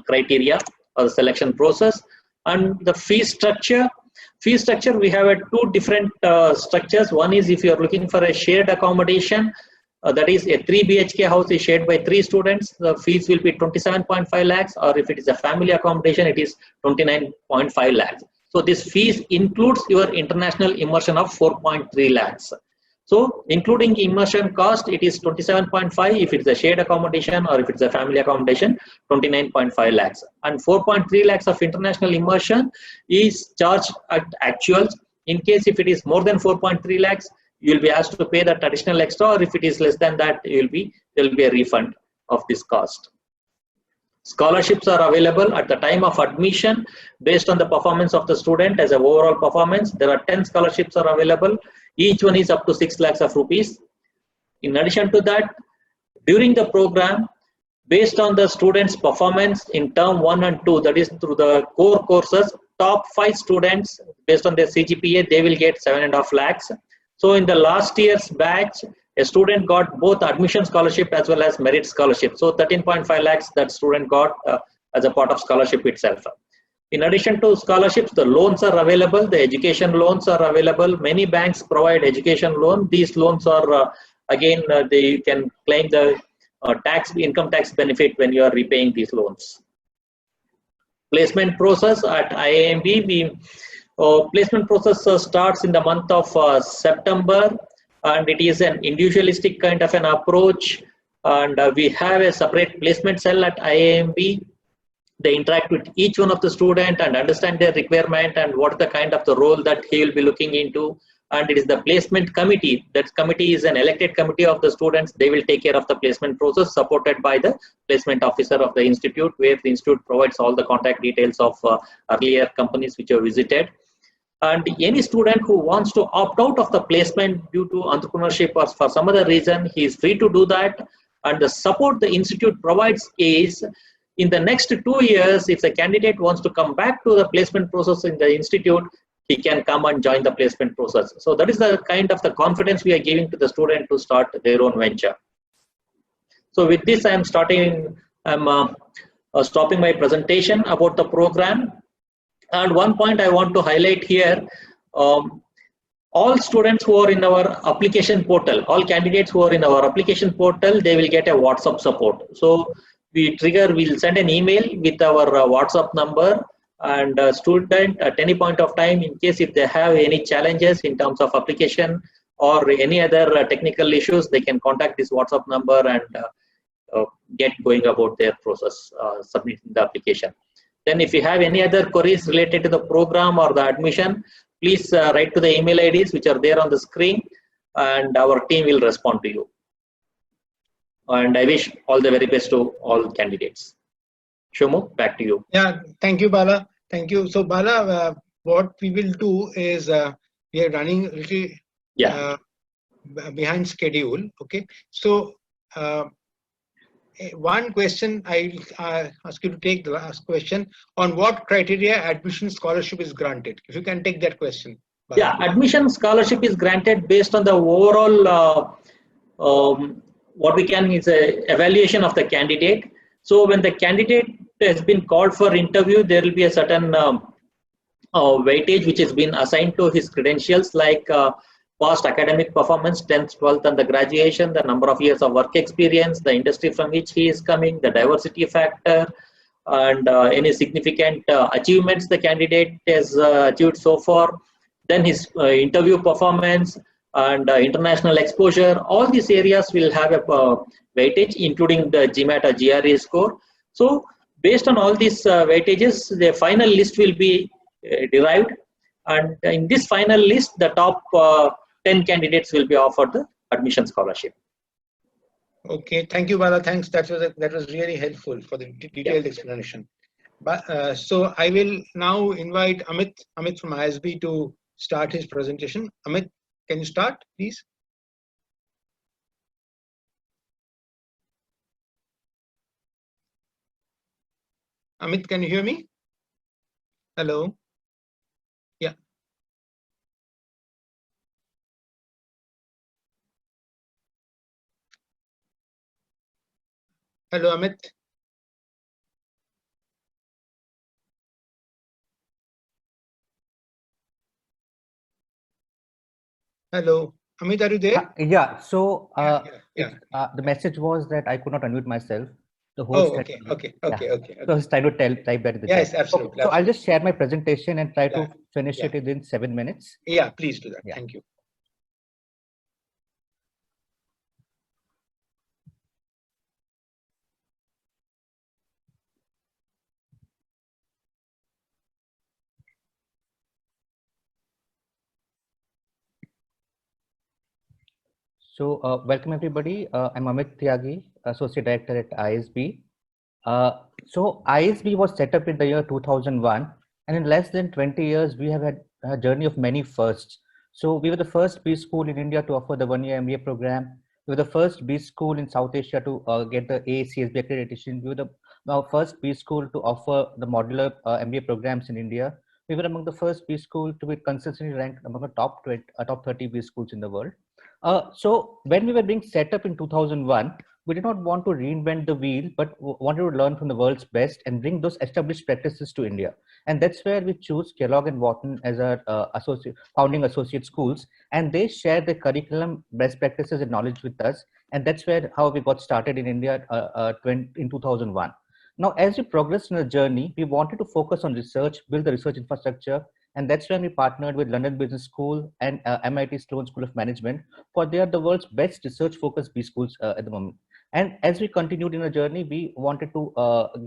criteria or the selection process. And the fee structure, we have two different structures. One is if you are looking for a shared accommodation, that is a 3 BHK house is shared by 3 students, the fees will be 27.5 lakhs, or if it is a family accommodation, it is 29.5 lakhs. So this fees includes your international immersion of 4.3 lakhs. So including immersion cost, it is 27.5 if it's a shared accommodation, or if it's a family accommodation, 29.5 lakhs. And 4.3 lakhs of international immersion is charged at actuals. In case if it is more than 4.3 lakhs, you will be asked to pay that additional extra, or if it is less than that, there will be a refund of this cost. Scholarships are available at the time of admission based on the performance of the student as an overall performance. There are 10 scholarships are available. Each one is up to 6 lakhs of rupees. In addition to that, during the program, based on the student's performance in term 1 and 2, that is through the core courses, top 5 students based on their CGPA, they will get 7.5 lakhs. So in the last year's batch, a student got both admission scholarship as well as merit scholarship. So 13.5 lakhs that student got as a part of scholarship itself. In addition to scholarships, the loans are available. The education loans are available. Many banks provide education loan. These loans are you can claim the income tax benefit when you are repaying these loans. Placement process at IIM B. Placement process starts in the month of September, and it is an individualistic kind of an approach, and we have a separate placement cell at IIM B. They interact with each one of the student and understand their requirement and what the kind of the role that he will be looking into. And it is the placement committee. That committee is an elected committee of the students. They will take care of the placement process, supported by the placement officer of the institute, where the institute provides all the contact details of earlier companies which are visited. And any student who wants to opt out of the placement due to entrepreneurship or for some other reason, he is free to do that. And the support the institute provides is, in the next 2 years, if the candidate wants to come back to the placement process in the institute, he can come and join the placement process. So that is the kind of the confidence we are giving to the student to start their own venture. So with this, I'm stopping my presentation about the program. And one point I want to highlight here, all students who are in our application portal, all candidates who are in our application portal, they will get a WhatsApp support. So we'll send an email with our WhatsApp number, and student at any point of time, in case if they have any challenges in terms of application or any other technical issues, they can contact this WhatsApp number and get going about their process, submitting the application. Then if you have any other queries related to the program or the admission, please write to the email IDs which are there on the screen, and our team will respond to you. And I wish all the very best to all candidates. Shomu, back to you. Yeah, thank you, Bala. Thank you. So Bala, what we will do is we are running a little behind schedule. Okay. So one question, I'll ask you to take the last question. On what criteria admission scholarship is granted? If you can take that question. Bala. Yeah, admission scholarship is granted based on the overall what we can is a evaluation of the candidate. So when the candidate has been called for interview, there will be a certain weightage which has been assigned to his credentials, like past academic performance, 10th, 12th, and the graduation, the number of years of work experience, the industry from which he is coming, the diversity factor, and any significant achievements the candidate has achieved so far. Then his interview performance and international exposure. All these areas will have a weightage, including the GMAT or GRE score. So based on all these weightages, the final list will be derived, And in this final list, the top 10 candidates will be offered the admission scholarship. Okay, thank you, Bala. Thanks. That was really helpful for the detailed explanation. But so I will now invite Amit from ISB to start his presentation. Amit, can you start, please? Amit, can you hear me? Hello. Yeah. Hello, Amit. Hello, Amit, are you there? Yeah. So The message was that I could not unmute myself. The host. Oh, okay. So I was trying to type that in the chat. Yes, absolutely. So I'll just share my presentation and try to finish Yeah. it within 7 minutes. Yeah, please do that. Yeah. Thank you. So welcome everybody. I'm Amit Tyagi, Associate Director at ISB. So ISB was set up in the year 2001, and in less than 20 years, we have had a journey of many firsts. So we were the first B school in India to offer the one-year MBA program. We were the first B school in South Asia to get the ACSB accreditation. We were the first B school to offer the modular MBA programs in India. We were among the first B school to be consistently ranked among the top 30 B schools in the world. So when we were being set up in 2001, we did not want to reinvent the wheel, but wanted to learn from the world's best and bring those established practices to India. And that's where we choose Kellogg and Wharton as our founding associate schools. And they share their curriculum, best practices and knowledge with us. And that's how we got started in India in 2001. Now, as we progressed in the journey, we wanted to focus on research, build the research infrastructure. And that's when we partnered with London Business School and MIT Sloan School of Management, for they are the world's best research-focused B schools at the moment. And as we continued in our journey, we wanted to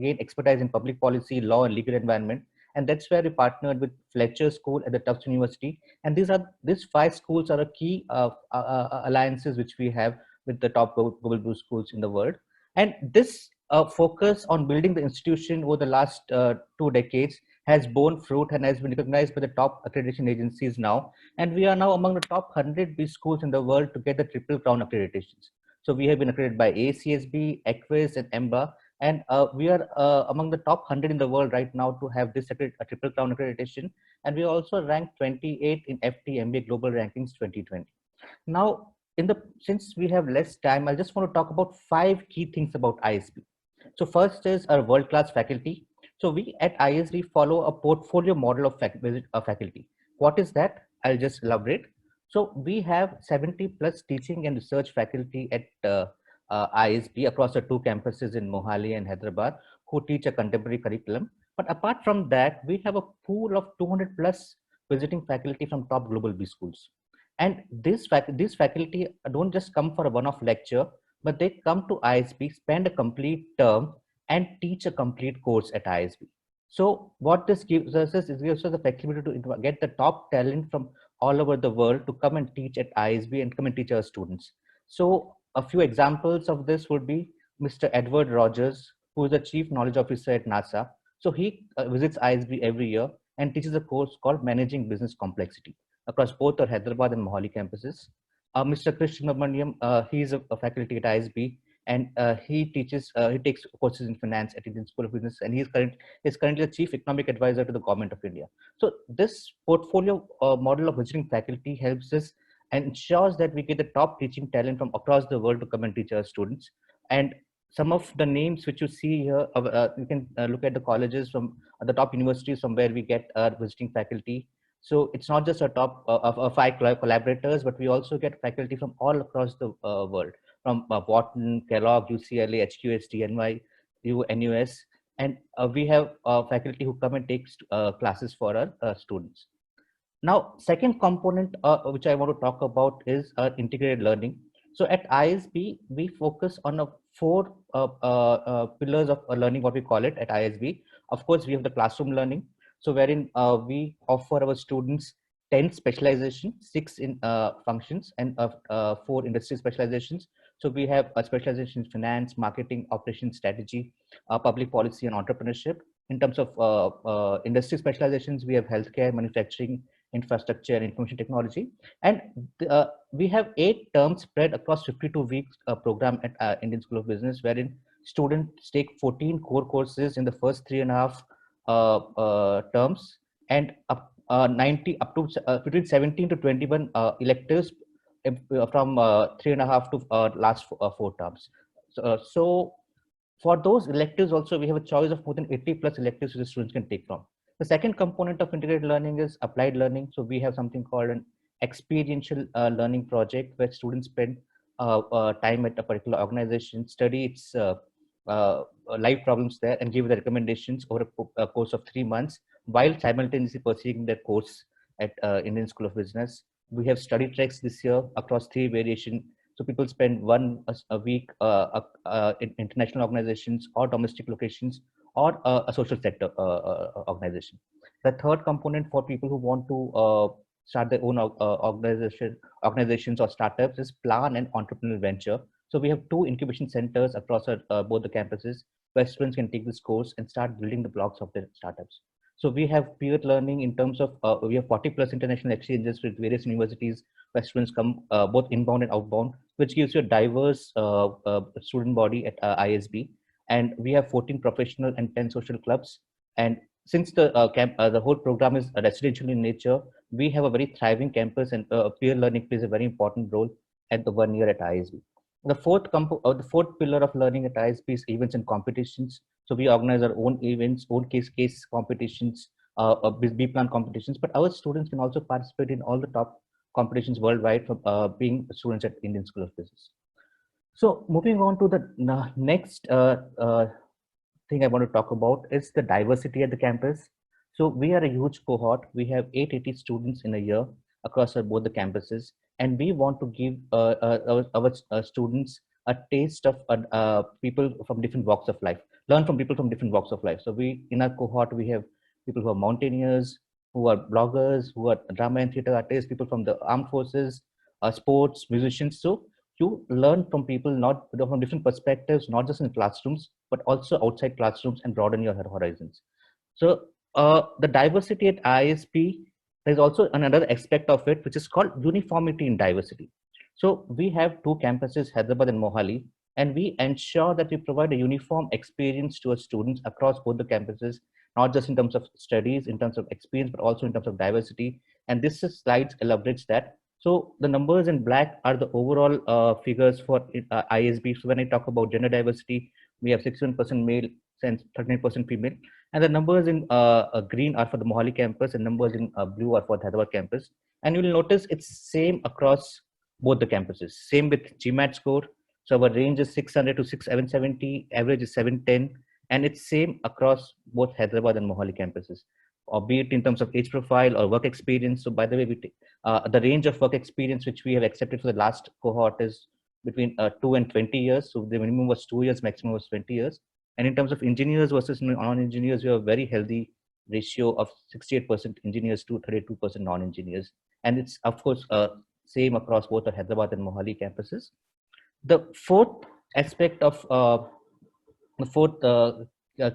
gain expertise in public policy, law, and legal environment. And that's where we partnered with Fletcher School at the Tufts University. And these 5 schools are a key alliances which we have with the top global blue schools in the world. And this focus on building the institution over the last 2 decades has borne fruit and has been recognized by the top accreditation agencies now. And we are now among the top 100 B schools in the world to get the Triple Crown accreditations. So we have been accredited by ACSB, Equus, and Iamb, and we are among the top 100 in the world right now to have this Triple Crown accreditation. And we also ranked 28 in FT MBA Global Rankings 2020. Now, since we have less time, I just want to talk about 5 key things about ISB. So first is our world-class faculty. So we at ISB follow a portfolio model of faculty. What is that? I'll just elaborate. So we have 70 plus teaching and research faculty at ISB across the 2 campuses in Mohali and Hyderabad who teach a contemporary curriculum. But apart from that, we have a pool of 200 plus visiting faculty from top global B schools. And these faculty don't just come for a one-off lecture, but they come to ISB, spend a complete term, and teach a complete course at ISB. So what this gives us is it gives us the flexibility to get the top talent from all over the world to come and teach at ISB and come and teach our students. So a few examples of this would be Mr. Edward Rogers, who is the Chief Knowledge Officer at NASA. So he visits ISB every year and teaches a course called Managing Business Complexity across both our Hyderabad and Mohali campuses. Mr. Krishna Subramaniam, he is a faculty at ISB, and he takes courses in finance at Indian School of Business, and he is currently the Chief Economic Advisor to the Government of India. So this portfolio model of visiting faculty helps us and ensures that we get the top teaching talent from across the world to come and teach our students. And some of the names which you see here, you can look at the colleges from the top universities from where we get our visiting faculty. So it's not just a top of 5 collaborators, but we also get faculty from all across the world, from Wharton, Kellogg, UCLA, HQST, NYU, NUS, and we have faculty who come and take classes for our students. Now, second component which I want to talk about is integrated learning. So at ISB, we focus on 4 pillars of learning, what we call it at ISB. Of course, we have the classroom learning. So wherein we offer our students 10 specializations, 6 in functions, and 4 industry specializations. So we have a specialization in finance, marketing, operations, strategy, public policy, and entrepreneurship. In terms of industry specializations, we have healthcare, manufacturing, infrastructure, and information technology. And we have 8 terms spread across 52 weeks program at Indian School of Business, wherein students take 14 core courses in the first 3.5 terms, and 90 up to between 17 to 21 electives from 3.5 to last 4 terms. So for those electives also, we have a choice of more than 80 plus electives the students can take from. The second component of integrated learning is applied learning. So we have something called an experiential learning project, where students spend time at a particular organization, study its live problems there, and give the recommendations over a course of 3 months, while simultaneously pursuing their course at Indian School of Business. We have study treks this year across 3 variations. So people spend a week in international organizations or domestic locations, or a social sector organization. The third component for people who want to start their own organizations or startups is plan and entrepreneurial venture. So we have 2 incubation centers across both the campuses, where students can take this course and start building the blocks of their startups. So we have peer learning in terms of we have 40 plus international exchanges with various universities, where students come both inbound and outbound, which gives you a diverse student body at ISB. And we have 14 professional and 10 social clubs. And since the whole program is residential in nature, we have a very thriving campus, and peer learning plays a very important role at the 1 year at ISB. The fourth pillar of learning at ISB is events and competitions. So we organize our own events, own case competitions, B plan competitions, but our students can also participate in all the top competitions worldwide from being students at Indian School of Business. So moving on to the next thing I want to talk about is the diversity at the campus. So we are a huge cohort. We have 880 students in a year across both the campuses, and we want to give our students a taste of people from different walks of life, learn from people from different walks of life. So we, in our cohort, we have people who are mountaineers, who are bloggers, who are drama and theater artists, people from the armed forces, sports, musicians. So you learn from people not from different perspectives, not just in classrooms, but also outside classrooms, and broaden your horizons. So the diversity at ISB, there's also another aspect of it, which is called uniformity in diversity. So we have 2 campuses, Hyderabad and Mohali, and we ensure that we provide a uniform experience to our students across both the campuses, not just in terms of studies, in terms of experience, but also in terms of diversity. And this slides elaborates that. So the numbers in black are the overall figures for ISB. So when I talk about gender diversity, we have 61% male and 39% female. And the numbers in green are for the Mohali campus, and numbers in blue are for the Hyderabad campus. And you will notice it's same across both the campuses. Same with GMAT score. So our range is 600 to 770, average is 710, and it's same across both Hyderabad and Mohali campuses, or be it in terms of age profile or work experience. So by the way, the range of work experience which we have accepted for the last cohort is between 2 and 20 years. So the minimum was 2 years, maximum was 20 years. And in terms of engineers versus non-engineers, we have a very healthy ratio of 68% engineers to 32% non-engineers. And it's, of course, same across both the Hyderabad and Mohali campuses. The fourth aspect of the fourth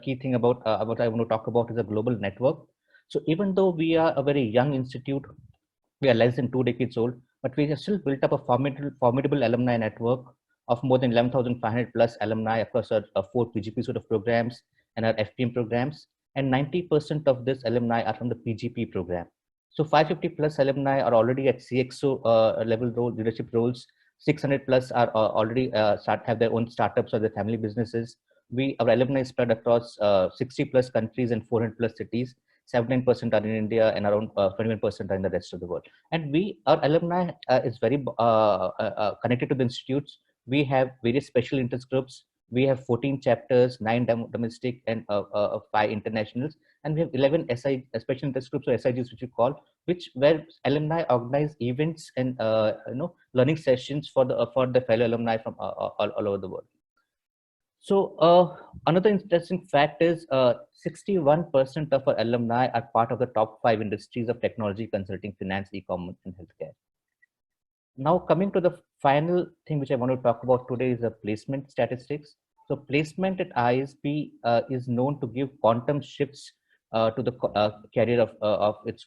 key thing about what I want to talk about is a global network. So even though we are a very young institute, we are less than 2 decades old, but we have still built up a formidable alumni network of more than 11,500 plus alumni across our 4 PGP sort of programs and our FPM programs. And 90% of this alumni are from the PGP program. So 550 plus alumni are already at Cxo level leadership roles. 600 plus are already have their own startups or their family businesses. Our alumni spread across 60 plus countries and 400 plus cities. 79% are in India, and around 21% are in the rest of the world. And our alumni is very connected to the institutes. We have various special interest groups. We have 14 chapters, 9 domestic and 5 internationals. And we have 11 special interest groups, or SIGs, which we call, where alumni organize events and learning sessions for the fellow alumni from all over the world. So another interesting fact is 61% of our alumni are part of the top 5 industries of technology, consulting, finance, e-commerce, and healthcare. Now coming to the final thing which I want to talk about today is the placement statistics. So placement at ISB is known to give quantum shifts to the career of its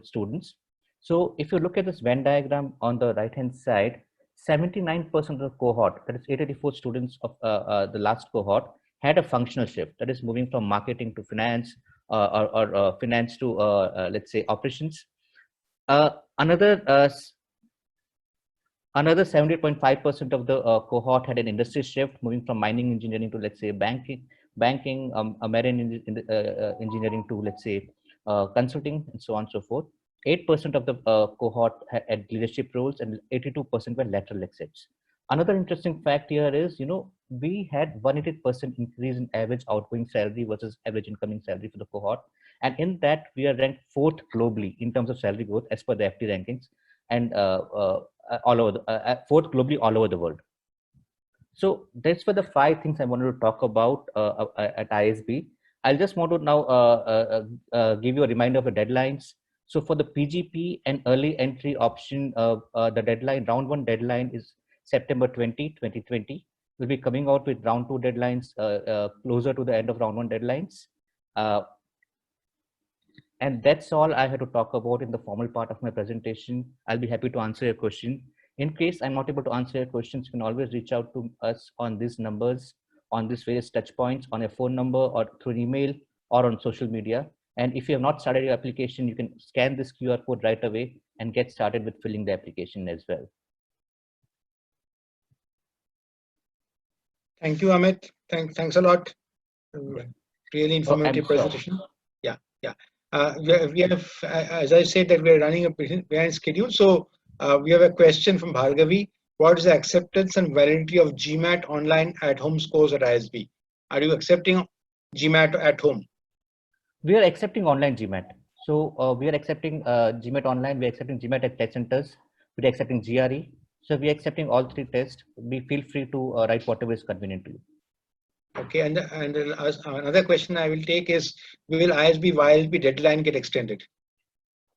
students. So if you look at this Venn diagram on the right hand side, 79% of the cohort, that is 884 students of the last cohort, had a functional shift, that is moving from marketing to finance or finance to let's say operations. Another 70.5% of the cohort had an industry shift, moving from mining engineering to, let's say, banking, marine engineering to, let's say, consulting, and so on and so forth. 8% of the cohort had leadership roles, and 82% were lateral exits. Another interesting fact here is, we had 180% increase in average outgoing salary versus average incoming salary for the cohort. And in that, we are ranked 4th globally in terms of salary growth as per the FT rankings, and all over the, 4th globally all over the world. So that's were the 5 things I wanted to talk about at ISB. I'll just want to now give you a reminder of the deadlines. So for the PGP and early entry option, the deadline, round 1 deadline is September 2020. We'll be coming out with round 2 deadlines closer to the end of round 1 deadlines. And that's all I had to talk about in the formal part of my presentation. I'll be happy to answer your question. In case I'm not able to answer your questions, you can always reach out to us on these numbers, on these various touch points, on a phone number or through email or on social media. And if you have not started your application, you can scan this QR code right away and get started with filling the application as well. Thank you, Amit. Thanks a lot. Really informative presentation. Yeah. We have, as I said, that we are running a behind schedule. So we have a question from Bhargavi. What is the acceptance and validity of GMAT online at home scores at ISB? Are you accepting GMAT at home? We are accepting online GMAT. So we are accepting GMAT online. We are accepting GMAT at test centers. We are accepting GRE. So we are accepting all 3 tests. We feel free to write whatever is convenient to you. Okay, and another question I will take is, will ISB YLB deadline get extended?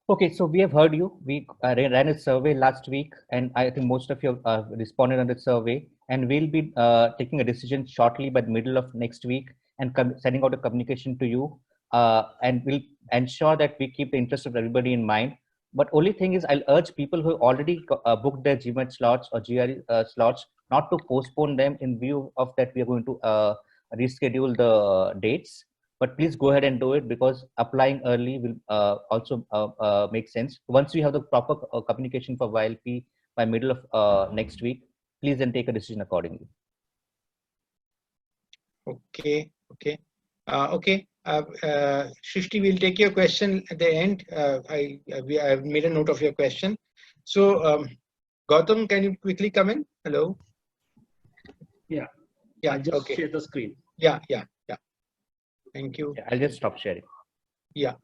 Okay, so we have heard you. We ran a survey last week, and I think most of you responded on the survey, and we'll be taking a decision shortly by the middle of next week and sending out a communication to you, and we'll ensure that we keep the interest of everybody in mind. But only thing is, I'll urge people who already booked their GMAT slots or GRE slots not to postpone them. In view of that, we are going to reschedule the dates. But please go ahead and do it, because applying early will also make sense. Once we have the proper communication for YLP by middle of next week, please then take a decision accordingly. Okay. Shrishti, we'll take your question at the end. I've made a note of your question. So Gautam, can you quickly come in? Hello. Yeah. I just share the screen. Yeah. Thank you. Yeah, I'll just stop sharing. Yeah.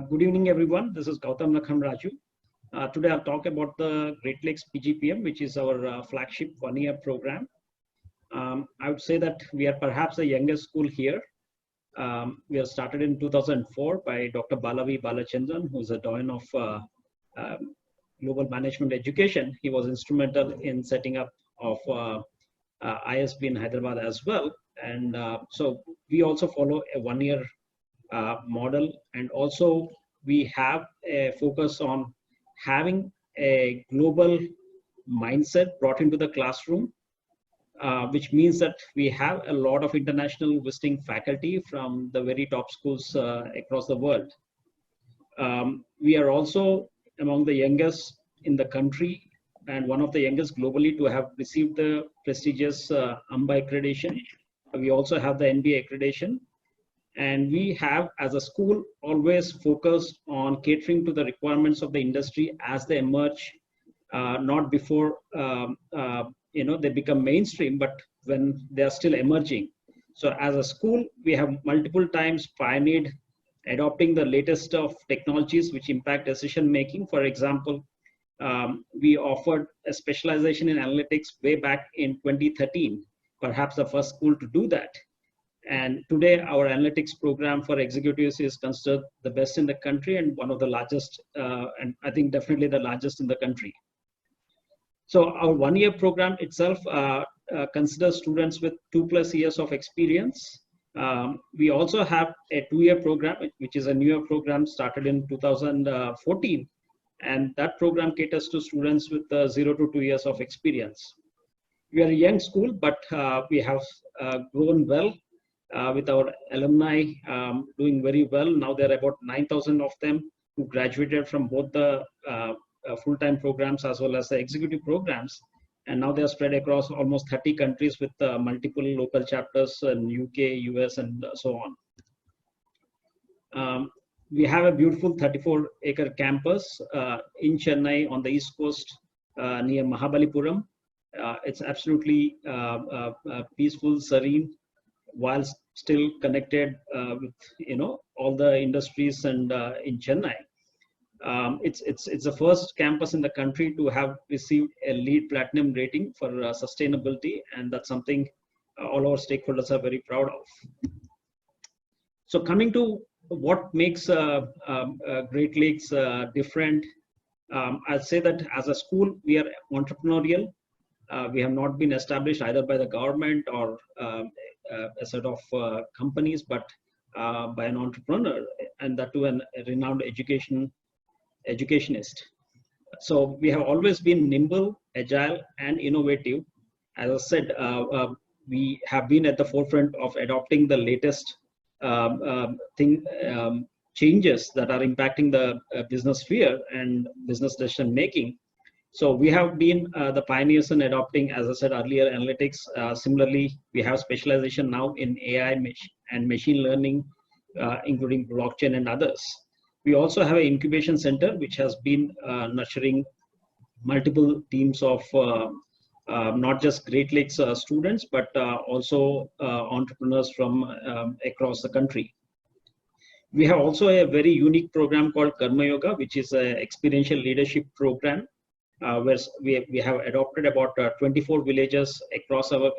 Good evening, everyone. This is Gautam Lakham Raju. Today I'll talk about the Great Lakes PGPM, which is our flagship 1-year program. I would say that we are perhaps the youngest school here. We are started in 2004 by Dr. Balavi Balachandran, who is a doyen of global management education. He was instrumental in setting up of ISB in Hyderabad as well. And so we also follow a 1-year model, and also we have a focus on having a global mindset brought into the classroom, which means that we have a lot of international visiting faculty from the very top schools across the world. We are also among the youngest in the country and one of the youngest globally to have received the prestigious IIM accreditation. We also have the NBA accreditation. And we have, as a school, always focused on catering to the requirements of the industry as they emerge, not before they become mainstream, but when they are still emerging. So as a school, we have multiple times pioneered adopting the latest of technologies which impact decision making. For example, we offered a specialization in analytics way back in 2013, perhaps the first school to do that. And today, our analytics program for executives is considered the best in the country and one of the largest, and I think definitely the largest in the country. So our one-year program itself considers students with 2+ years of experience. We also have a 2-year program, which is a newer program started in 2014. And that program caters to students with 0 to 2 years of experience. We are a young school, but we have grown well with our alumni doing very well. Now there are about 9,000 of them who graduated from both the full-time programs as well as the executive programs. And now they are spread across almost 30 countries with multiple local chapters in UK, US, and so on. We have a beautiful 34-acre campus in Chennai on the East Coast near Mahabalipuram. It's absolutely peaceful, serene, while still connected with all the industries and in Chennai. It's the first campus in the country to have received a LEED Platinum rating for sustainability, and that's something all our stakeholders are very proud of. So coming to what makes Great Lakes different, I'd say that as a school, we are entrepreneurial. We have not been established either by the government or a set of companies, but by an entrepreneur, and that to a renowned educationist. So we have always been nimble, agile, and innovative. As I said, we have been at the forefront of adopting the latest changes that are impacting the business sphere and business decision making. So we have been the pioneers in adopting, as I said earlier, analytics. Similarly, we have specialization now in AI and machine learning, including blockchain and others. We also have an incubation center, which has been nurturing multiple teams of not just Great Lakes students, but also entrepreneurs from across the country. We have also a very unique program called Karma Yoga, which is an experiential leadership program, where we have adopted about 24 villages across our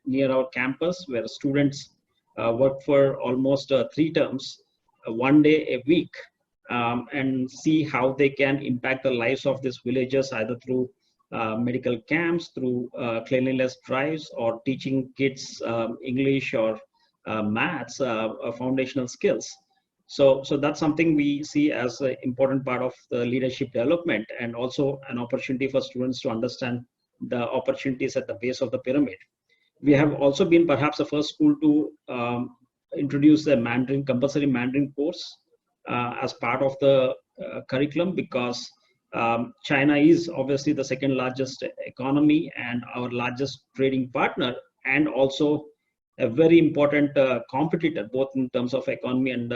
near our campus, where students work for almost 3 terms, 1 day a week, and see how they can impact the lives of these villagers, either through medical camps, through cleanliness drives, or teaching kids English or maths, foundational skills. So that's something we see as an important part of the leadership development, and also an opportunity for students to understand the opportunities at the base of the pyramid. We have also been perhaps the first school to introduce a compulsory Mandarin course as part of the curriculum, because China is obviously the second largest economy and our largest trading partner, and also a very important competitor, both in terms of economy and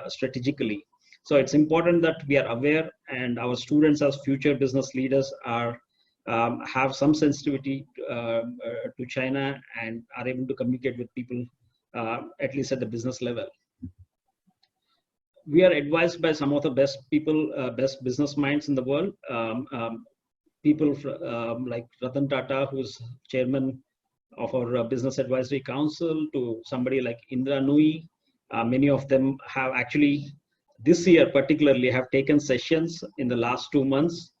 strategically. So it's important that we are aware, and our students as future business leaders have some sensitivity to China and are able to communicate with people, at least at the business level. We are advised by some of the best people, best business minds in the world. People like Ratan Tata, who's chairman of our Business Advisory Council, to somebody like Indra Nooyi. Many of them have actually, this year particularly, have taken sessions in the last 2 months.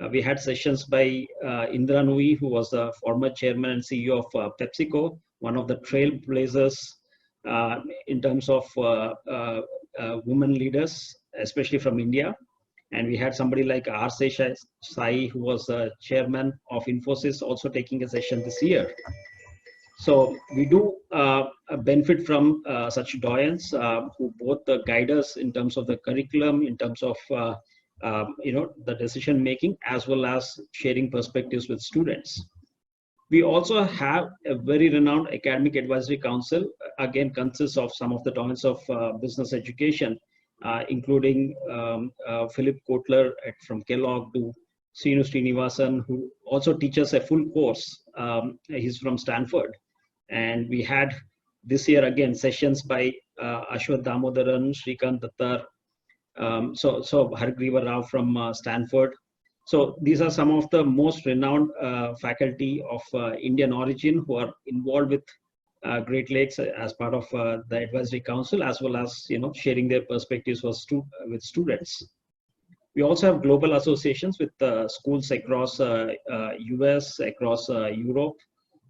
We had sessions by Indra Nooyi, who was the former chairman and CEO of PepsiCo, one of the trailblazers in terms of women leaders, especially from India. And we had somebody like R. Sai, who was chairman of Infosys, also taking a session this year. So we do benefit from such doyens who both guide us in terms of the curriculum, in terms of the decision making, as well as sharing perspectives with students. We also have a very renowned academic advisory council, again consists of some of the doyens of business education, including Philip Kotler from Kellogg, to Srinu Srinivasan, who also teaches a full course. He's from Stanford. And we had this year again sessions by Ashwath Damodaran, Shrikant Dattar, so Hargreeva Rao from Stanford. So these are some of the most renowned faculty of Indian origin who are involved with Great Lakes as part of the advisory council, as well as sharing their perspectives with students. We also have global associations with schools across US, across Europe,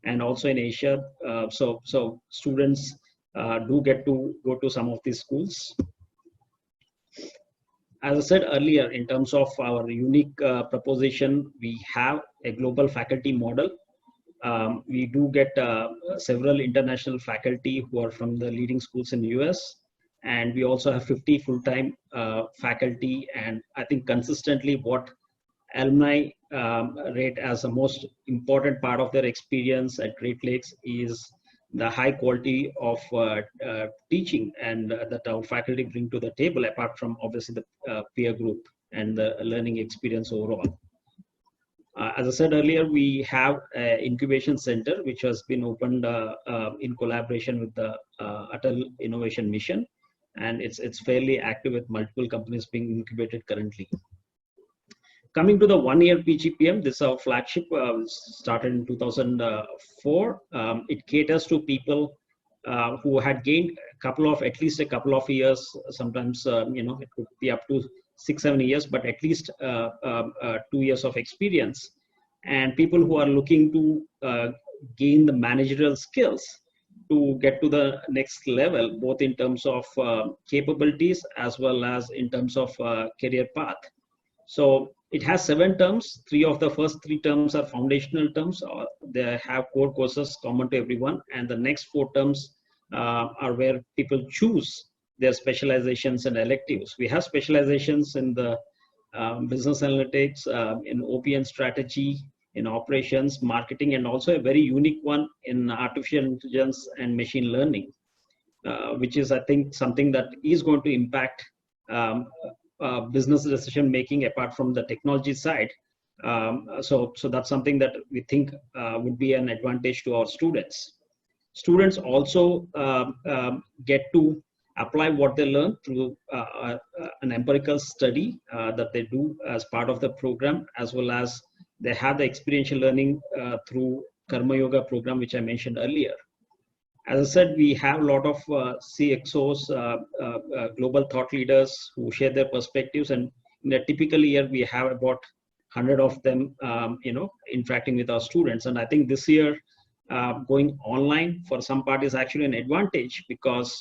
and also in Asia. So students do get to go to some of these schools. As I said earlier, in terms of our unique proposition, we have a global faculty model. We do get several international faculty who are from the leading schools in the US. And we also have 50 full-time faculty. And I think consistently what alumni rate as the most important part of their experience at Great Lakes is the high quality of teaching and that our faculty bring to the table, apart from obviously the peer group and the learning experience overall. As I said earlier, we have an incubation center which has been opened in collaboration with the Atal Innovation Mission, and it's fairly active with multiple companies being incubated currently. Coming to the one-year PGPM, this is our flagship, started in 2004. It caters to people who had gained at least a couple of years, sometimes it could be up to 6-7 years, but at least 2 years of experience, and people who are looking to gain the managerial skills to get to the next level, both in terms of capabilities as well as in terms of career path. So it has 7 terms. 3 of the first 3 terms are foundational terms. They have core courses common to everyone. And the next 4 terms are where people choose their specializations and electives. We have specializations in the business analytics, in OPN strategy, in operations, marketing, and also a very unique one in artificial intelligence and machine learning, which is, I think, something that is going to impact business decision making apart from the technology side. So that's something that we think would be an advantage to our students. Students also get to apply what they learn through an empirical study that they do as part of the program, as well as they have the experiential learning through Karma Yoga program, which I mentioned earlier. As I said, we have a lot of Cxos, global thought leaders who share their perspectives, and in a typical year, we have about 100 of them, interacting with our students. And I think this year, going online for some part is actually an advantage, because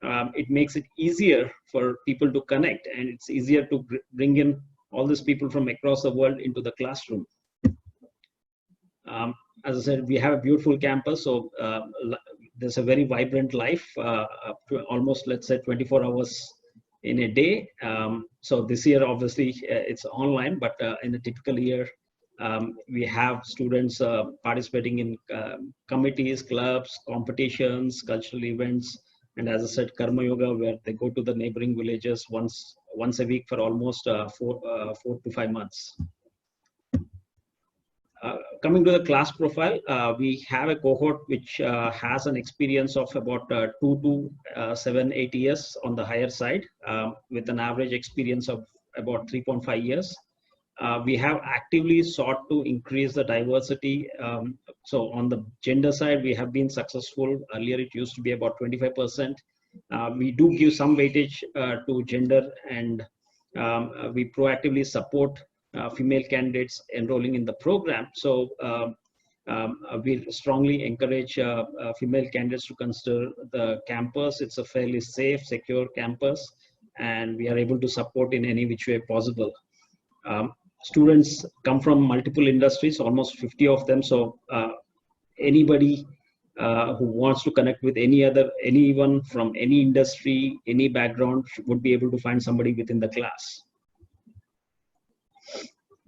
it makes it easier for people to connect, and it's easier to bring in all these people from across the world into the classroom. As I said, we have a beautiful campus, so there's a very vibrant life, almost, let's say, 24 hours in a day. So this year, obviously, it's online, but in a typical year, we have students participating in committees, clubs, competitions, cultural events, and as I said, Karma Yoga, where they go to the neighboring villages once a week for almost 4 to 5 months. Coming to the class profile, we have a cohort which has an experience of about 2 to 7-8 years on the higher side, with an average experience of about 3.5 years. We have actively sought to increase the diversity. So on the gender side, we have been successful. Earlier, it used to be about 25%. We do give some weightage to gender, and we proactively support female candidates enrolling in the program. So we strongly encourage female candidates to consider the campus. It's a fairly safe, secure campus, and we are able to support in any which way possible. Students come from multiple industries, almost 50 of them. So anybody who wants to connect with anyone from any industry, any background, would be able to find somebody within the class.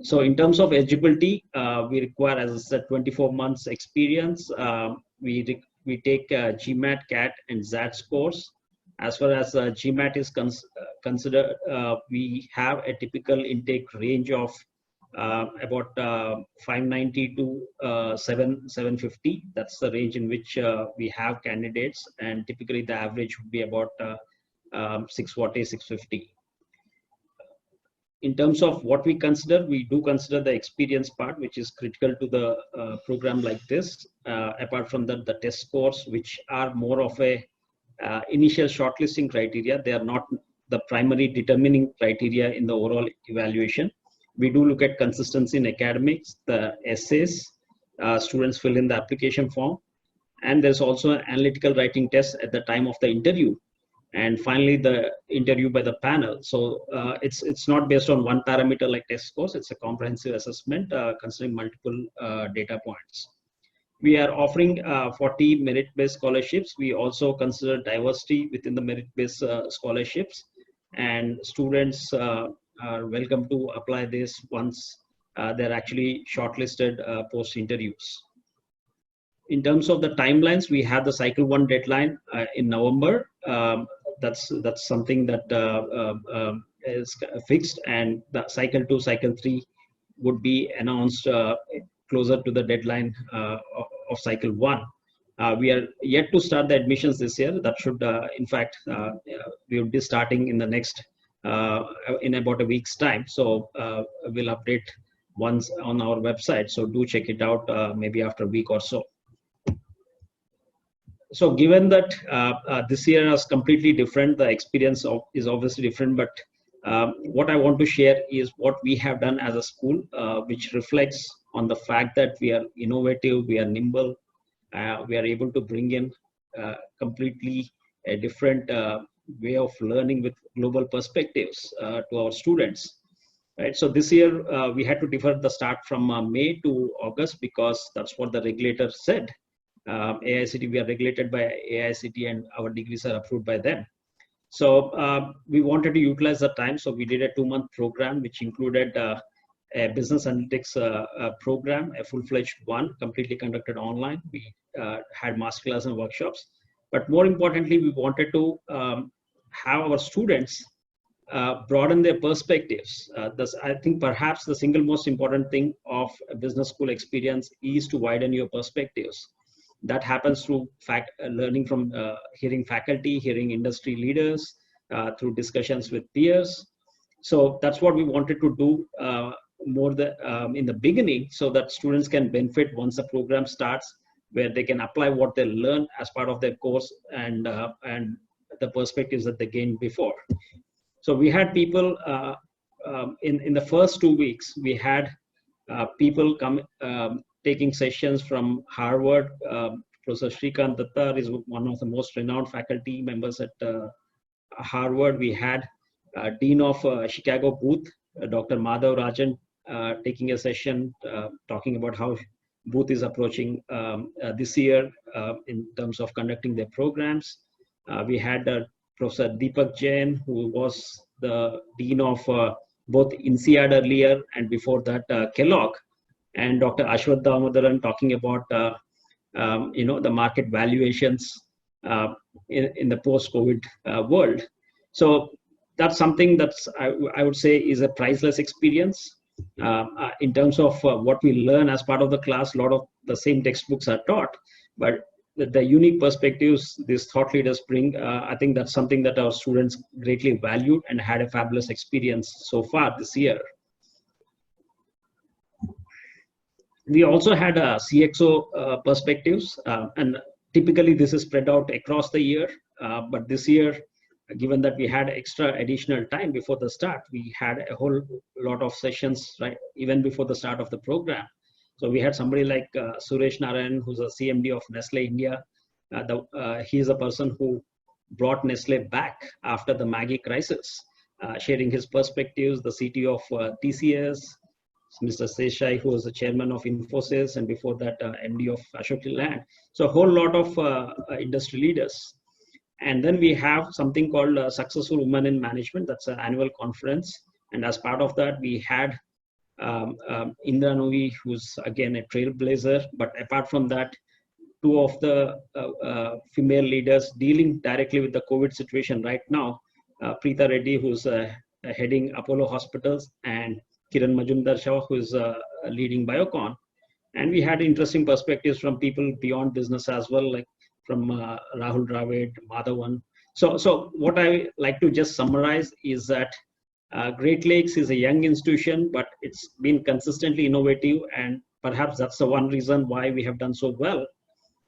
So in terms of eligibility, we require, as I said, 24 months experience. We take GMAT, CAT, and XAT scores. As far as GMAT is considered, we have a typical intake range of about 590 to 750. That's the range in which we have candidates, and typically the average would be about 640, 650. In terms of what we consider, we do consider the experience part, which is critical to the program like this. Apart from that, the test scores, which are more of a initial shortlisting criteria, they are not the primary determining criteria in the overall evaluation. We do look at consistency in academics, the essays, students fill in the application form, and there's also an analytical writing test at the time of the interview. And finally, the interview by the panel. So it's not based on one parameter like test scores. It's a comprehensive assessment considering multiple data points. We are offering 40 merit-based scholarships. We also consider diversity within the merit-based scholarships, and students are welcome to apply this once they're actually shortlisted post-interviews. In terms of the timelines, we have the cycle 1 deadline in November. That's something that is fixed, and the cycle 2, cycle 3 would be announced closer to the deadline of cycle 1. We are yet to start the admissions this year. That should, in fact, we will be starting in the next, in about a week's time. So we'll update once on our website. So do check it out maybe after a week or so. So given that this year is completely different, the experience is obviously different, but what I want to share is what we have done as a school, which reflects on the fact that we are innovative, we are nimble, we are able to bring in completely a different way of learning with global perspectives to our students. Right. So this year we had to defer the start from May to August because that's what the regulator said. AICT, we are regulated by AICT and our degrees are approved by them. So we wanted to utilize the time. So we did a 2-month program, which included a business analytics program, a full-fledged one, completely conducted online. We had masterclass and workshops. But more importantly, we wanted to have our students broaden their perspectives. I think perhaps the single most important thing of a business school experience is to widen your perspectives. That happens through learning from hearing faculty, hearing industry leaders, through discussions with peers. So that's what we wanted to do more in the beginning, so that students can benefit once the program starts, where they can apply what they learn as part of their course and the perspectives that they gained before. So we had people in the first 2 weeks. We had people come. Taking sessions from Harvard. Professor Shrikant Dattar is one of the most renowned faculty members at Harvard. We had Dean of Chicago Booth, Dr. Madhav Rajan, taking a session talking about how Booth is approaching this year in terms of conducting their programs. We had Professor Deepak Jain, who was the Dean of both INSEAD earlier and before that Kellogg. And Dr. Ashwath Damodaran talking about the market valuations in the post-COVID world. So that's something that's I would say is a priceless experience in terms of what we learn as part of the class. A lot of the same textbooks are taught, but the unique perspectives these thought leaders bring, I think that's something that our students greatly valued and had a fabulous experience so far this year. We also had Cxo Perspectives, and typically this is spread out across the year. But this year, given that we had extra additional time before the start, we had a whole lot of sessions, right, even before the start of the program. So we had somebody like Suresh Narayan, who's a CMD of Nestle India. He is a person who brought Nestle back after the Maggie crisis, sharing his perspectives. The CTO of TCS, Mr. Seshai, who was the chairman of Infosys, and before that, MD of Ashok Leyland. So a whole lot of industry leaders. And then we have something called Successful Women in Management. That's an annual conference. And as part of that, we had Indra Novi, who's again a trailblazer. But apart from that, 2 of the female leaders dealing directly with the COVID situation right now, Preeta Reddy, who's heading Apollo Hospitals, and Kiran Majumdar Shah, who is leading Biocon. And we had interesting perspectives from people beyond business as well, like from Rahul Dravid, Madhavan. So what I like to just summarize is that Great Lakes is a young institution, but it's been consistently innovative, and perhaps that's the one reason why we have done so well.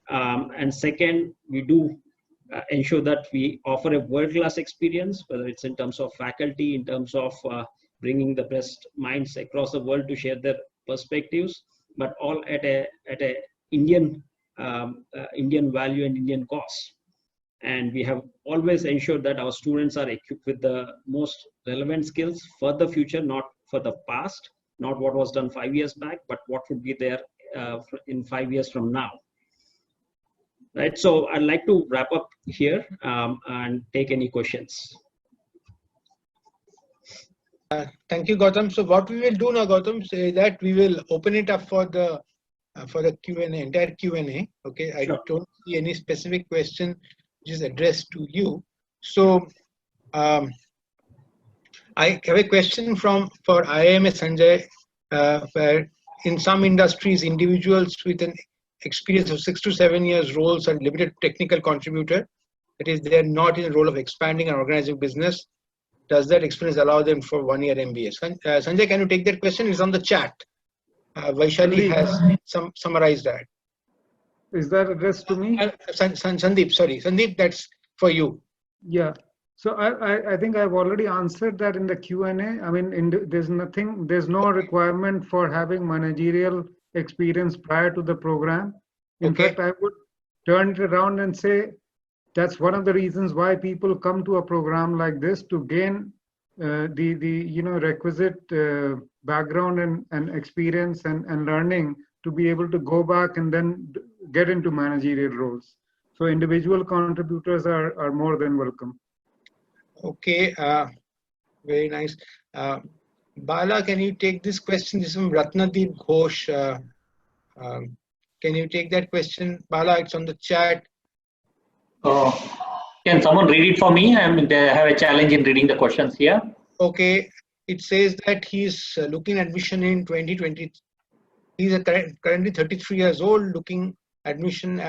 And second, we do ensure that we offer a world-class experience, whether it's in terms of faculty, in terms of bringing the best minds across the world to share their perspectives, but all at a Indian value and Indian cost. And we have always ensured that our students are equipped with the most relevant skills for the future, not for the past, not what was done 5 years back, but what would be there in 5 years from now. Right. So I'd like to wrap up here and take any questions. Thank you, Gautam. So what we will do now, Gautam, is that we will open it up for the Q&A, entire Q&A. Okay, Sure. I don't see any specific question which is addressed to you. So I have a question for IIM A Sanjay, where in some industries, individuals with an experience of 6 to 7 years roles are limited technical contributor. That is, they are not in the role of expanding and organizing business. Does that experience allow them for 1 year MBA? Sanjay, can you take that question? It's on the chat. Vaishali has summarized that. Is that addressed to me? Sandeep, sorry. Sandeep, that's for you. Yeah. So I think I've already answered that in the Q&A. I mean, there's no requirement for having managerial experience prior to the program. In fact, I would turn it around and say that's one of the reasons why people come to a program like this, to gain the requisite background and experience and learning to be able to go back and then get into managerial roles. So individual contributors are more than welcome. Okay, very nice. Bala, can you take this question? This is from Ratnadeep Ghosh. Can you take that question? Bala, it's on the chat. Can someone read it for me? I have a challenge in reading the questions here. Okay, it says that he's looking admission in 2020. He's currently 33 years old, looking admission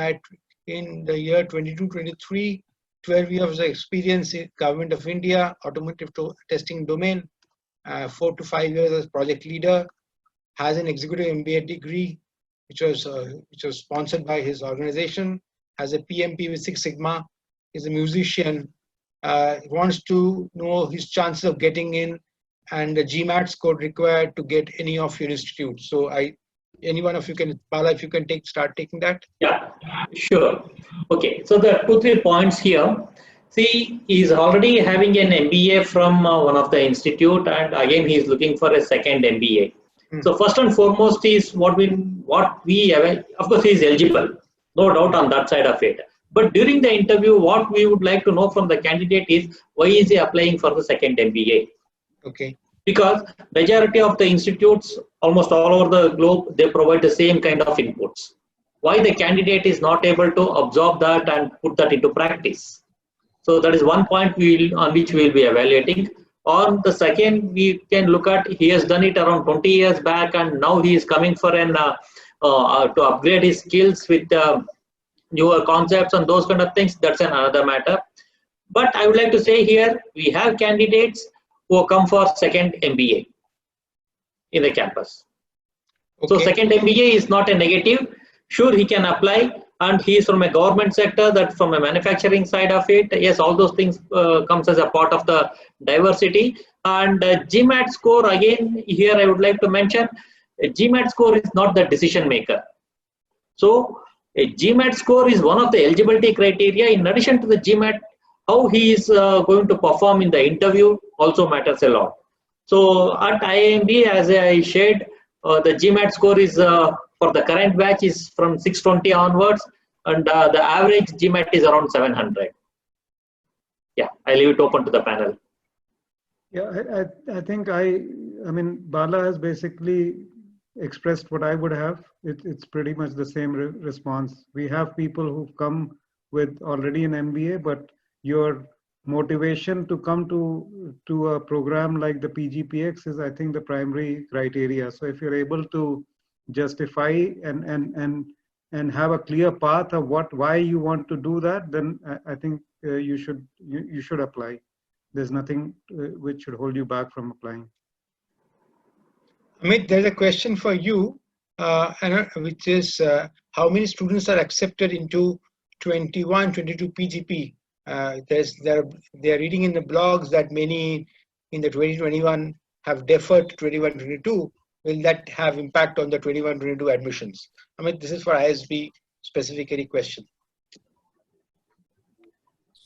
in the year 22-23. 12 years of experience in Government of India, automotive testing domain, 4 to 5 years as project leader, has an executive MBA degree, which was sponsored by his organization, has a PMP with 6 Sigma, is a musician, wants to know his chances of getting in and the GMAT score required to get any of your institutes. So any one of you can, Bala, if you can start taking that. Yeah, sure. Okay, so there are 2-3 points here. See, he's already having an MBA from one of the institute, and again he's looking for a second MBA. So first and foremost is what we have. Of course, he is eligible, no doubt on that side of it. But during the interview, what we would like to know from the candidate is why is he applying for the second MBA? Okay. Because majority of the institutes, almost all over the globe, they provide the same kind of inputs. Why the candidate is not able to absorb that and put that into practice? So that is one point on which we will be evaluating. On the second, we can look at, he has done it around 20 years back, and now he is coming for to upgrade his skills with newer concepts and those kind of things. That's another matter. But I would like to say here, we have candidates who come for second MBA in the campus. Okay. So second MBA is not a negative. Sure, he can apply, and he is from a government sector, that from a manufacturing side of it. Yes, all those things comes as a part of the diversity. And GMAT score, again, here I would like to mention, a GMAT score is not the decision maker. So a GMAT score is one of the eligibility criteria. In addition to the GMAT, how he is going to perform in the interview also matters a lot. So at Iamb, as I shared, the GMAT score is for the current batch is from 620 onwards, and the average GMAT is around 700. Yeah, I leave it open to the panel. Yeah, I think I mean, Bala has basically expressed what I would have. It's pretty much the same response. We have people who've come with already an MBA, but your motivation to come to a program like the PGPX is, I think, the primary criteria. So if you're able to justify and have a clear path of why you want to do that, then I think you should apply. There's nothing which should hold you back from applying. Amit, there's a question for you, which is how many students are accepted into 21-22 PGP? They're reading in the blogs that many in the 2021 have deferred to 21-22. Will that have impact on the 21-22 admissions? Amit, this is for ISB specifically question.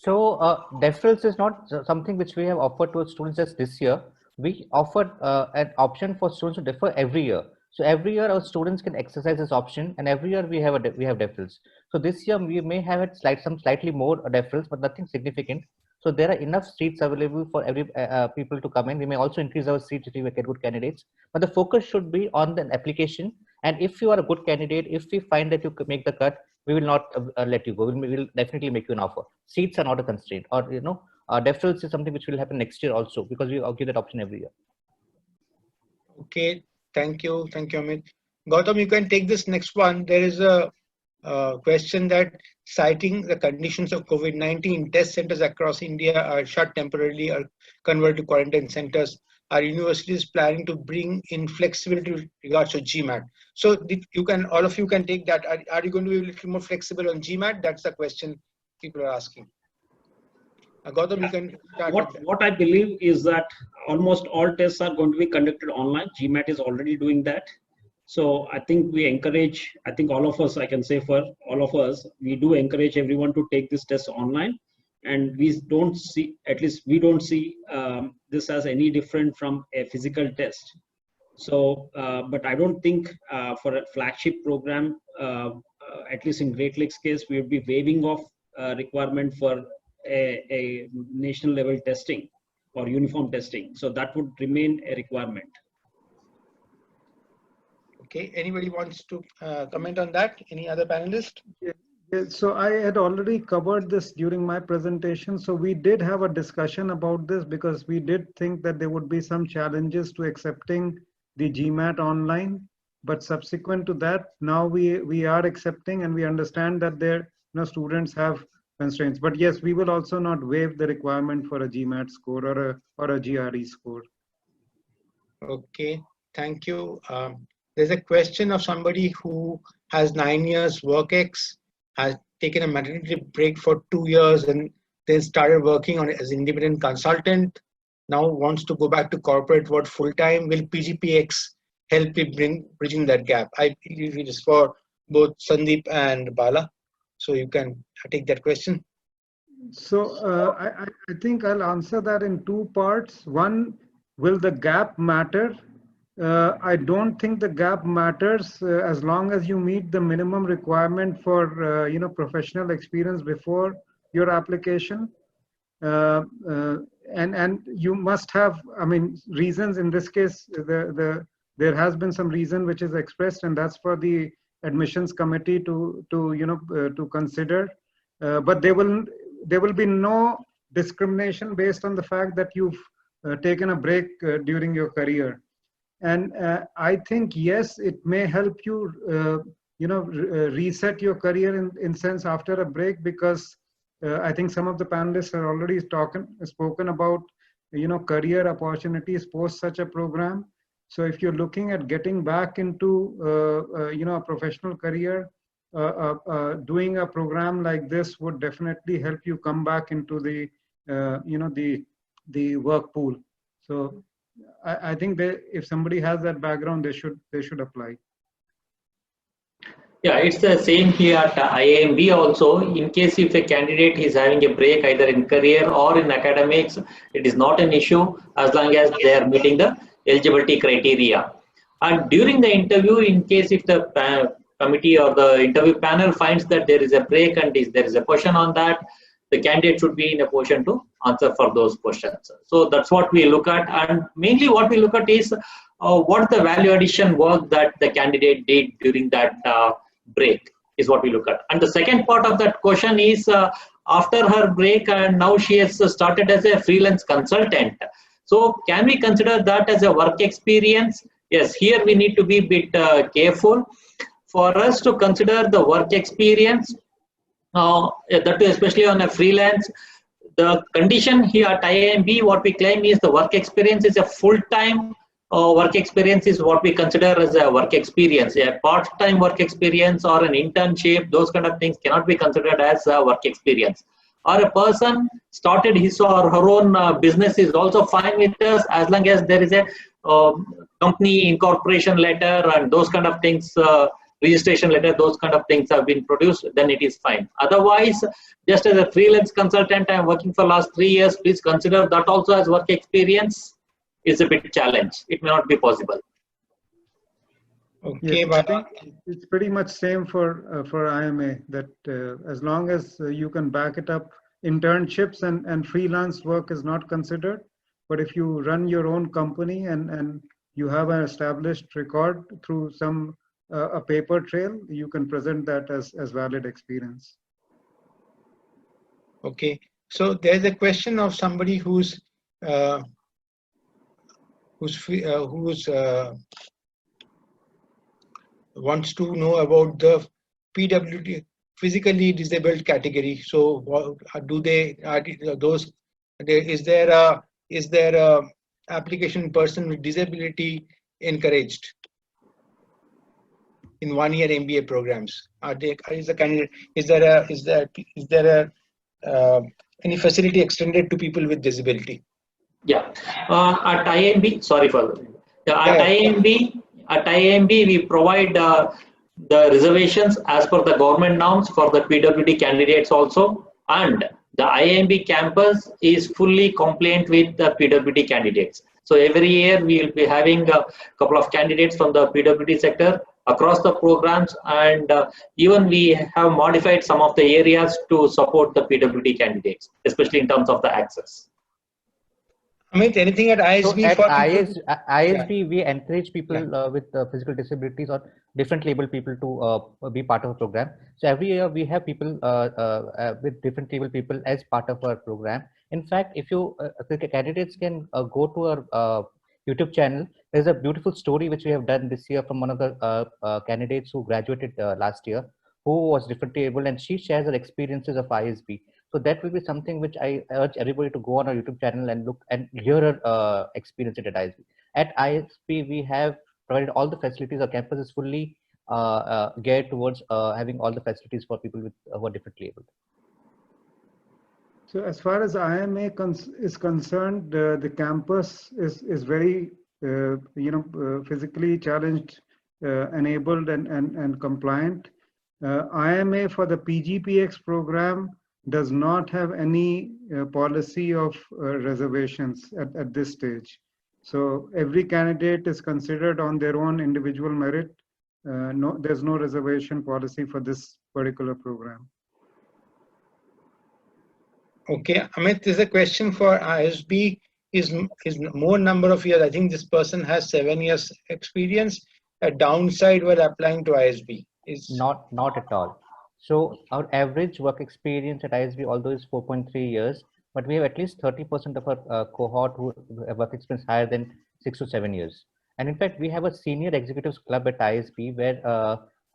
So deferrals is not something which we have offered to students just this year. We offered an option for students to defer every year. So every year our students can exercise this option, and every year we have deferrals. So this year we may have some slightly more deferrals, but nothing significant. So there are enough seats available for every people to come in. We may also increase our seats if we get good candidates. But the focus should be on the application. And if you are a good candidate, if we find that you could make the cut, we will not let you go. We will definitely make you an offer. Seats are not a constraint, or deferrals is something which will happen next year also, because we give that option every year. Okay, thank you, Amit. Gautam, you can take this next one. There is a question that citing the conditions of COVID-19, test centers across India are shut temporarily or converted to quarantine centers. Are universities planning to bring in flexibility with regards to GMAT? So all of you can take that. Are you going to be a little more flexible on GMAT? That's the question people are asking. Gautam, you can start. What I believe is that almost all tests are going to be conducted online. GMAT is already doing that. So I think we encourage, I think all of us, I can say for all of us, we do encourage everyone to take this test online. And we don't see, at least we don't see this as any different from a physical test. So, but I don't think for a flagship program, at least in Great Lakes case, we would be waiving off requirement for a national level testing or uniform testing. So that would remain a requirement. Okay, anybody wants to comment on that? Any other panelist? Yeah, so I had already covered this during my presentation. So we did have a discussion about this because we did think that there would be some challenges to accepting the GMAT online. But subsequent to that, now we are accepting, and we understand that their students have constraints. But yes, we will also not waive the requirement for a GMAT score or a GRE score. Okay, thank you. There's a question of somebody who has 9 years work ex, has taken a maternity break for 2 years, and then started working on it as independent consultant. Now wants to go back to corporate world full time. Will PGPX help in bridging that gap? I believe it is for both Sandeep and Bala. So you can take that question. So I think I'll answer that in two parts. One, will the gap matter? I don't think the gap matters as long as you meet the minimum requirement for professional experience before your application, and you must have, I mean, reasons. In this case, there has been some reason which is expressed, and that's for the admissions committee to consider. But there will be no discrimination based on the fact that you've taken a break during your career. And I think, yes, it may help you, reset your career in sense after a break, because I think some of the panelists are already spoken about, career opportunities post such a program. So if you're looking at getting back into, a professional career, doing a program like this would definitely help you come back into the, the work pool. So I think if somebody has that background, they should apply. Yeah, it's the same here at IIM B also. In case if a candidate is having a break either in career or in academics, it is not an issue as long as they are meeting the eligibility criteria. And during the interview, in case if the committee or the interview panel finds that there is a break and there is a question on that, the candidate should be in a position to answer for those questions. So that's what we look at, and mainly what we look at is what the value addition work that the candidate did during that break is what we look at. And the second part of that question is, after her break, and now she has started as a freelance consultant. So can we consider that as a work experience? Yes, here we need to be a bit careful. For us to consider the work experience, that too especially on a freelance, the condition here at IIM B, what we claim is the work experience is a full-time work experience is what we consider as a work experience. A part-time work experience or an internship, those kind of things cannot be considered as a work experience. Or a person started his or her own business is also fine with us, as long as there is a company incorporation letter and those kind of things, registration letter, those kind of things have been produced, then it is fine. Otherwise, just as a freelance consultant, I am working for last 3 years, please consider that also as work experience. Is a bit challenge. It may not be possible. Okay, yes, I think it's pretty much same for IMA, that as long as you can back it up, internships and freelance work is not considered. But if you run your own company and you have an established record through some a paper trail, you can present that as valid experience. Okay, so there's a question of somebody who's wants to know about the PWD, physically disabled category. So do they, is there a application person with disability encouraged in 1-year MBA programs? Is there any facility extended to people with disability? Yeah, at IIM B, sorry for at IIM B, we provide the reservations as per the government norms for the PWD candidates also, and the IIM B campus is fully compliant with the PWD candidates. So every year we will be having a couple of candidates from the PWD sector across the programs, and even we have modified some of the areas to support the PWD candidates, especially in terms of the access. Amit, anything at ISB? So at ISB, we encourage people with physical disabilities or differently abled people to be part of a program. So every year we have people with differently abled people as part of our program. In fact, if you the candidates can go to our YouTube channel, there's a beautiful story which we have done this year from one of the candidates who graduated last year, who was differently able, and she shares her experiences of ISB. So that will be something which I urge everybody to go on our YouTube channel and look and hear her experience at ISB. At ISB, we have provided all the facilities. Our campus is fully geared towards having all the facilities for people with who are differently able. So as far as IIM A is concerned, the campus is very physically challenged, enabled and compliant. IIM A for the PGPX program does not have any policy of reservations at this stage. So every candidate is considered on their own individual merit. There's no reservation policy for this particular program. Okay, Amit, there's a question for ISB. Is more number of years? I think this person has 7 years experience. A downside while applying to ISB is not at all. So our average work experience at ISB, although is 4.3 years, but we have at least 30% of our cohort who have work experience higher than 6 to 7 years. And in fact, we have a senior executives club at ISB where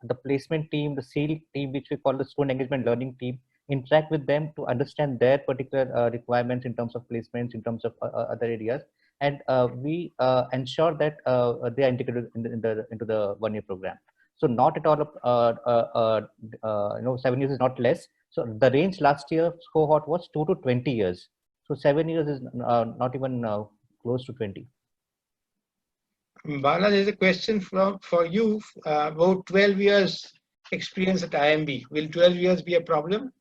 the placement team, the SEAL team, which we call the student engagement learning team, interact with them to understand their particular requirements in terms of placements, in terms of other areas, and we ensure that they are integrated into the 1-year program. So not at all, 7 years is not less. So the range last year's cohort was 2 to 20 years. So 7 years is not even close to 20. Bala, there's a question for you about 12 years experience at IMB. Will 12 years be a problem?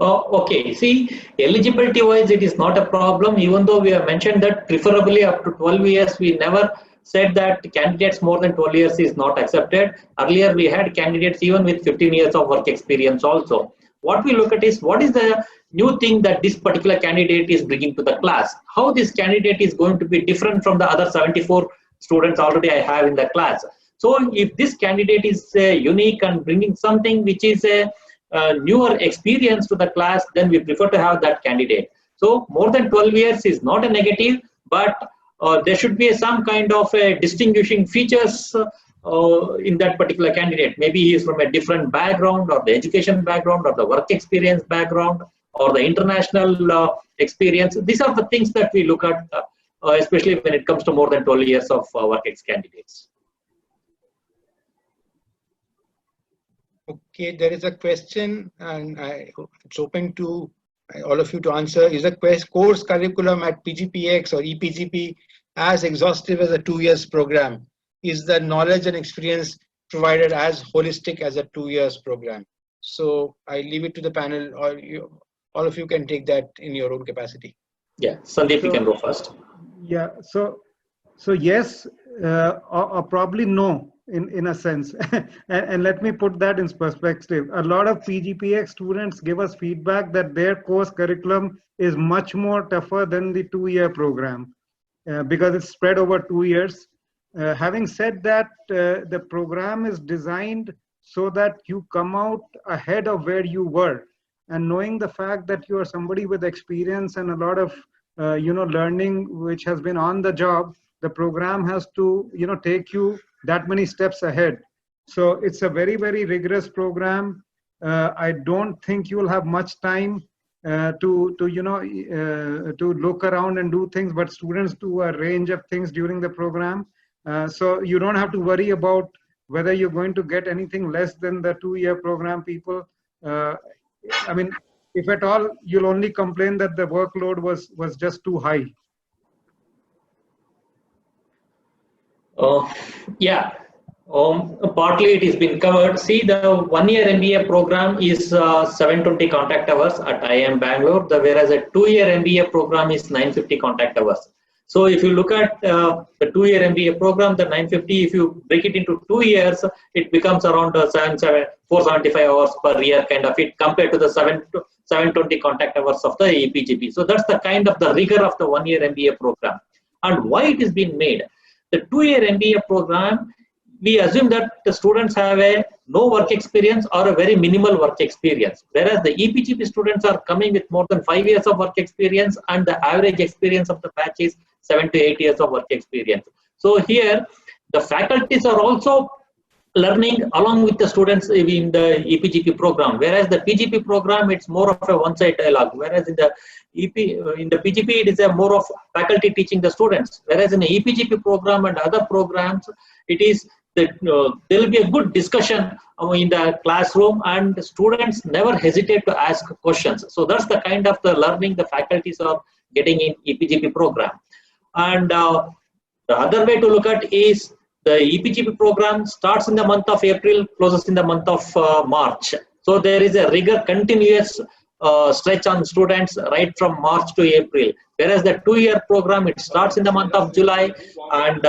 Okay, see, eligibility wise it is not a problem, even though we have mentioned that preferably up to 12 years. We never said that candidates more than 12 years is not accepted. Earlier we had candidates even with 15 years of work experience also. What we look at is what is the new thing that this particular candidate is bringing to the class, how this candidate is going to be different from the other 74 students already I have in the class. So if this candidate is unique and bringing something which is newer experience to the class, then we prefer to have that candidate. So more than 12 years is not a negative, but there should be some kind of a distinguishing features in that particular candidate. Maybe he is from a different background, or the education background, or the work experience background, or the international experience. These are the things that we look at, especially when it comes to more than 12 years of work ex candidates. Okay, there is a question, and it's open to all of you to answer. Is the course curriculum at PGPX or EPGP as exhaustive as a 2 years program? Is the knowledge and experience provided as holistic as a 2 years program? So I leave it to the panel, or all of you can take that in your own capacity. Yeah, Sandeep, you can go first. Yeah, so yes, or probably no, in a sense. and let me put that in perspective. A lot of PGPX students give us feedback that their course curriculum is much more tougher than the 2 year program because it's spread over 2 years. Having said that, the program is designed so that you come out ahead of where you were, and knowing the fact that you are somebody with experience and a lot of learning which has been on the job, the program has to take you that many steps ahead. So it's a very, very rigorous program. I don't think you will have much time to look around and do things, but students do a range of things during the program. So you don't have to worry about whether you're going to get anything less than the 2 year program, people. I mean, if at all, you'll only complain that the workload was just too high. Yeah, partly it has been covered. See, the 1 year MBA program is 720 contact hours at IIM Bangalore, whereas a 2 year MBA program is 950 contact hours. So if you look at the 2 year MBA program, the 950, if you break it into 2 years, it becomes around 475 hours per year kind of it, compared to the 720 contact hours of the EPGP. So that's the kind of the rigor of the 1 year MBA program. And why it is being made? The 2 year MBA program, we assume that the students have no work experience or a very minimal work experience, whereas the EPGP students are coming with more than 5 years of work experience, and the average experience of the batch is 7 to 8 years of work experience. So here, the faculties are also learning along with the students in the EPGP program, whereas the PGP program, it's more of a one-side dialogue, whereas in the PGP, it is a more of faculty teaching the students, whereas in the EPGP program and other programs, it is that there will be a good discussion in the classroom, and students never hesitate to ask questions. So that's the kind of the learning the faculties are getting in EPGP program. And the other way to look at is the EPGP program starts in the month of April, closes in the month of March. So there is a rigor, continuous stretch on students right from March to April. Whereas the 2 year program, it starts in the month of July, and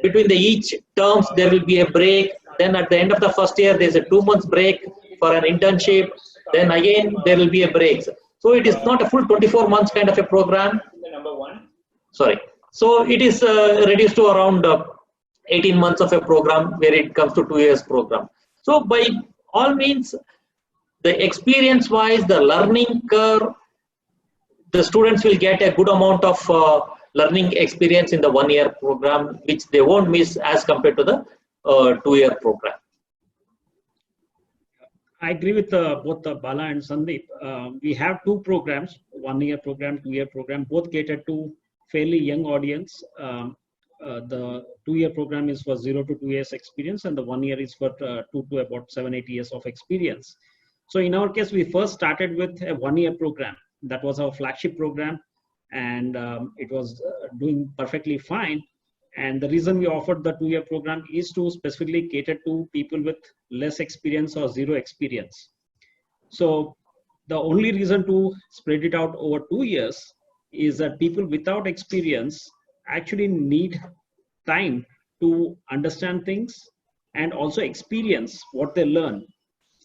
between each terms there will be a break. Then at the end of the first year, there's a 2 months break for an internship. Then again there will be a break. So it is not a full 24 months kind of a program. Sorry. So it is reduced to around 18 months of a program where it comes to 2 years program. So by all means, the experience wise, the learning curve, the students will get a good amount of learning experience in the 1 year program, which they won't miss as compared to the 2 year program. I agree with both Bala and Sandeep. We have two programs, 1 year program, 2 year program, both catered to fairly young audience. The 2 year program is for 0 to 2 years experience, and the 1 year is for 2 to about 7-8 years of experience. So in our case, we first started with a 1 year program. That was our flagship program, and it was doing perfectly fine. And the reason we offered the 2 year program is to specifically cater to people with less experience or zero experience. So the only reason to spread it out over 2 years is that people without experience actually need time to understand things and also experience what they learn.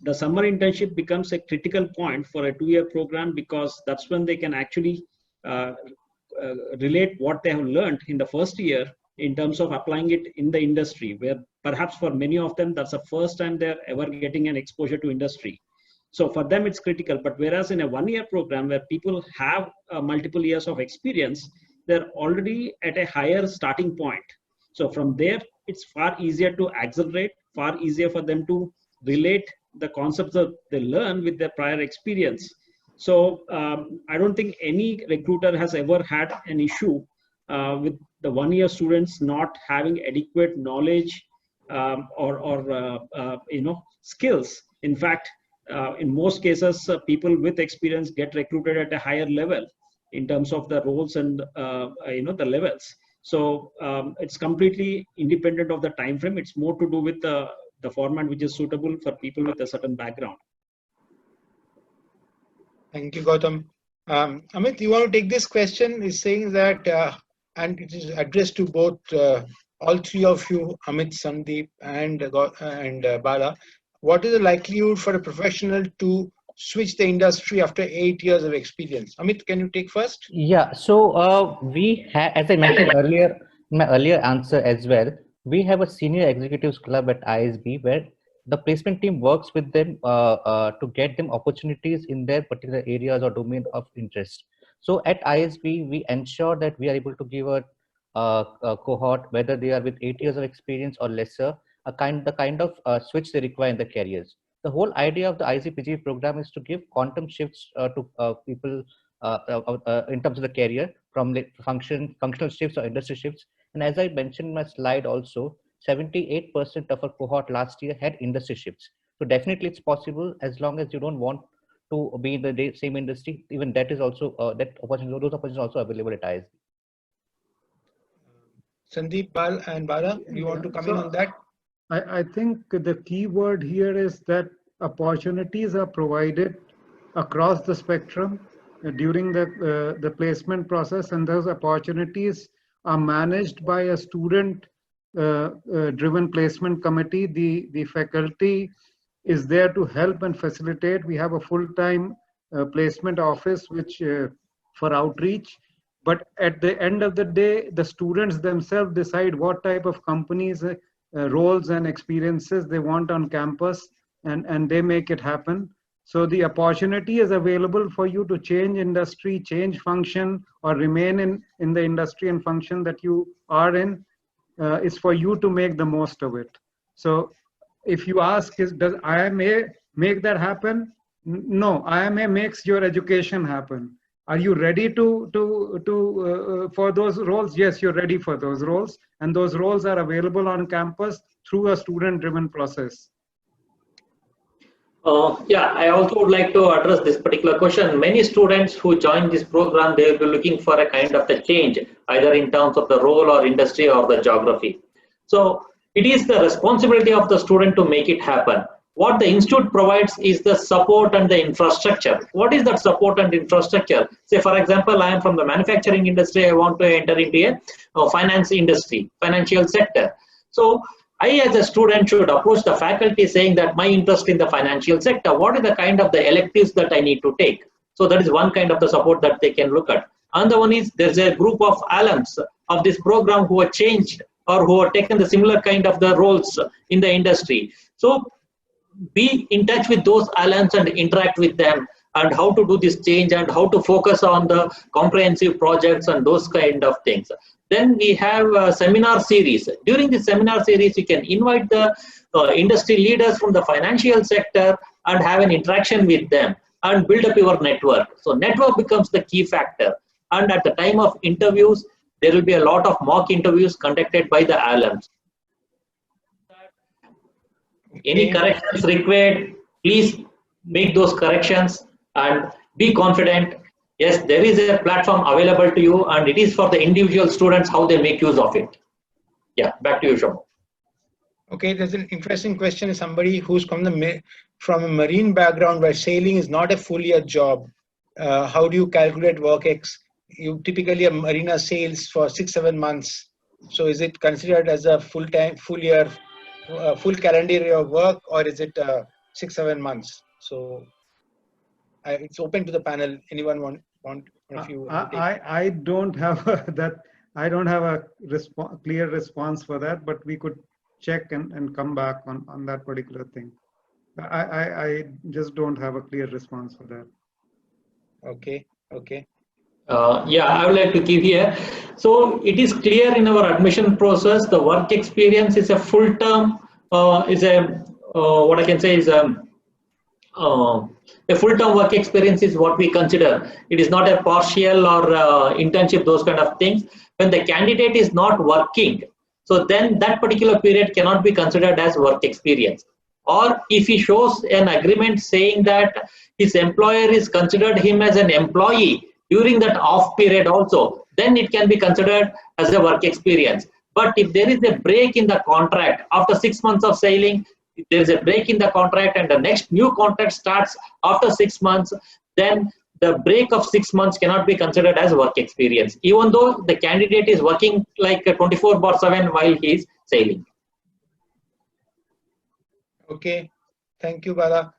The summer internship becomes a critical point for a 2 year program, because that's when they can actually relate what they have learned in the first year in terms of applying it in the industry, where perhaps for many of them, that's the first time they're ever getting an exposure to industry. So for them, it's critical. But whereas in a one-year program where people have multiple years of experience, they're already at a higher starting point. So from there, it's far easier to accelerate, far easier for them to relate the concepts that they learn with their prior experience. So I don't think any recruiter has ever had an issue with the one-year students not having adequate knowledge or skills. In fact, in most cases, people with experience get recruited at a higher level in terms of the roles and the levels. So it's completely independent of the time frame. It's more to do with the format which is suitable for people with a certain background. Thank you, Gautam. Amit, you want to take this question? Is saying that, and it is addressed to both all three of you, Amit, Sandeep, and Bala. What is the likelihood for a professional to switch the industry after 8 years of experience? Amit, can you take first? Yeah, so we have, as I mentioned earlier, in my earlier answer as well, we have a senior executives club at ISB where the placement team works with them to get them opportunities in their particular areas or domain of interest. So at ISB, we ensure that we are able to give a cohort, whether they are with 8 years of experience or lesser, the kind of switch they require in their careers. The whole idea of the ICPG program is to give quantum shifts to people in terms of the career from the functional shifts or industry shifts. And as I mentioned in my slide also, 78% of our cohort last year had industry shifts. So definitely it's possible as long as you don't want to be in the same industry. Even that is also that opportunity, those opportunities are also available at ISB. Sandeep, Bal, and Bala, you want to come in on that? I think the key word here is that opportunities are provided across the spectrum during the placement process, and those opportunities are managed by a student driven placement committee. The faculty is there to help and facilitate. We have a full-time placement office which for outreach, but at the end of the day, the students themselves decide what type of companies, roles and experiences they want on campus, and they make it happen. So the opportunity is available for you to change industry, change function, or remain in the industry and function that you are in. It's for you to make the most of it. So if you ask, does IIM A make that happen? No, IIM A makes your education happen. Are you ready for those roles? Yes, you're ready for those roles, and those roles are available on campus through a student-driven process. Yeah, I also would like to address this particular question. Many students who join this program, they will be looking for a kind of a change, either in terms of the role or industry or the geography. So it is the responsibility of the student to make it happen. What the institute provides is the support and the infrastructure. What is that support and infrastructure? Say, for example, I am from the manufacturing industry. I want to enter into a finance industry, financial sector. So I, as a student, should approach the faculty saying that my interest in the financial sector, what are the kind of the electives that I need to take? So that is one kind of the support that they can look at. Another one is there's a group of alums of this program who are changed or who are taken the similar kind of the roles in the industry. So be in touch with those alums and interact with them and how to do this change and how to focus on the comprehensive projects and those kind of things. Then we have a seminar series. During the seminar series, you can invite the industry leaders from the financial sector and have an interaction with them and build up your network. So network becomes the key factor. And at the time of interviews, there will be a lot of mock interviews conducted by the alums. Any corrections required, please make those corrections and be confident. Yes, there is a platform available to you, and it is for the individual students how they make use of it. Yeah, back to you, Shom. Okay, there's an interesting question. Somebody who's from a marine background where sailing is not a full year job. How do you calculate work X? You typically a marina sails for 6-7 months. So is it considered as a full calendar year of work, or is it 6-7 months? So it's open to the panel. Anyone want if you I don't have a clear response for that, but we could check and come back on that particular thing. I just don't have a clear response for that. Okay. Okay. Yeah, I would like to give here. So it is clear in our admission process, the work experience is a full term, what I can say is a full-term work experience is what we consider. It is not a partial or internship, those kind of things. When the candidate is not working, so then that particular period cannot be considered as work experience. Or if he shows an agreement saying that his employer is considered him as an employee during that off period also, then it can be considered as a work experience. But if there is a break in the contract after 6 months of sailing, if there is a break in the contract and the next new contract starts after 6 months, then the break of 6 months cannot be considered as work experience, even though the candidate is working like 24/7 while he is sailing. Okay. Thank you, Bala.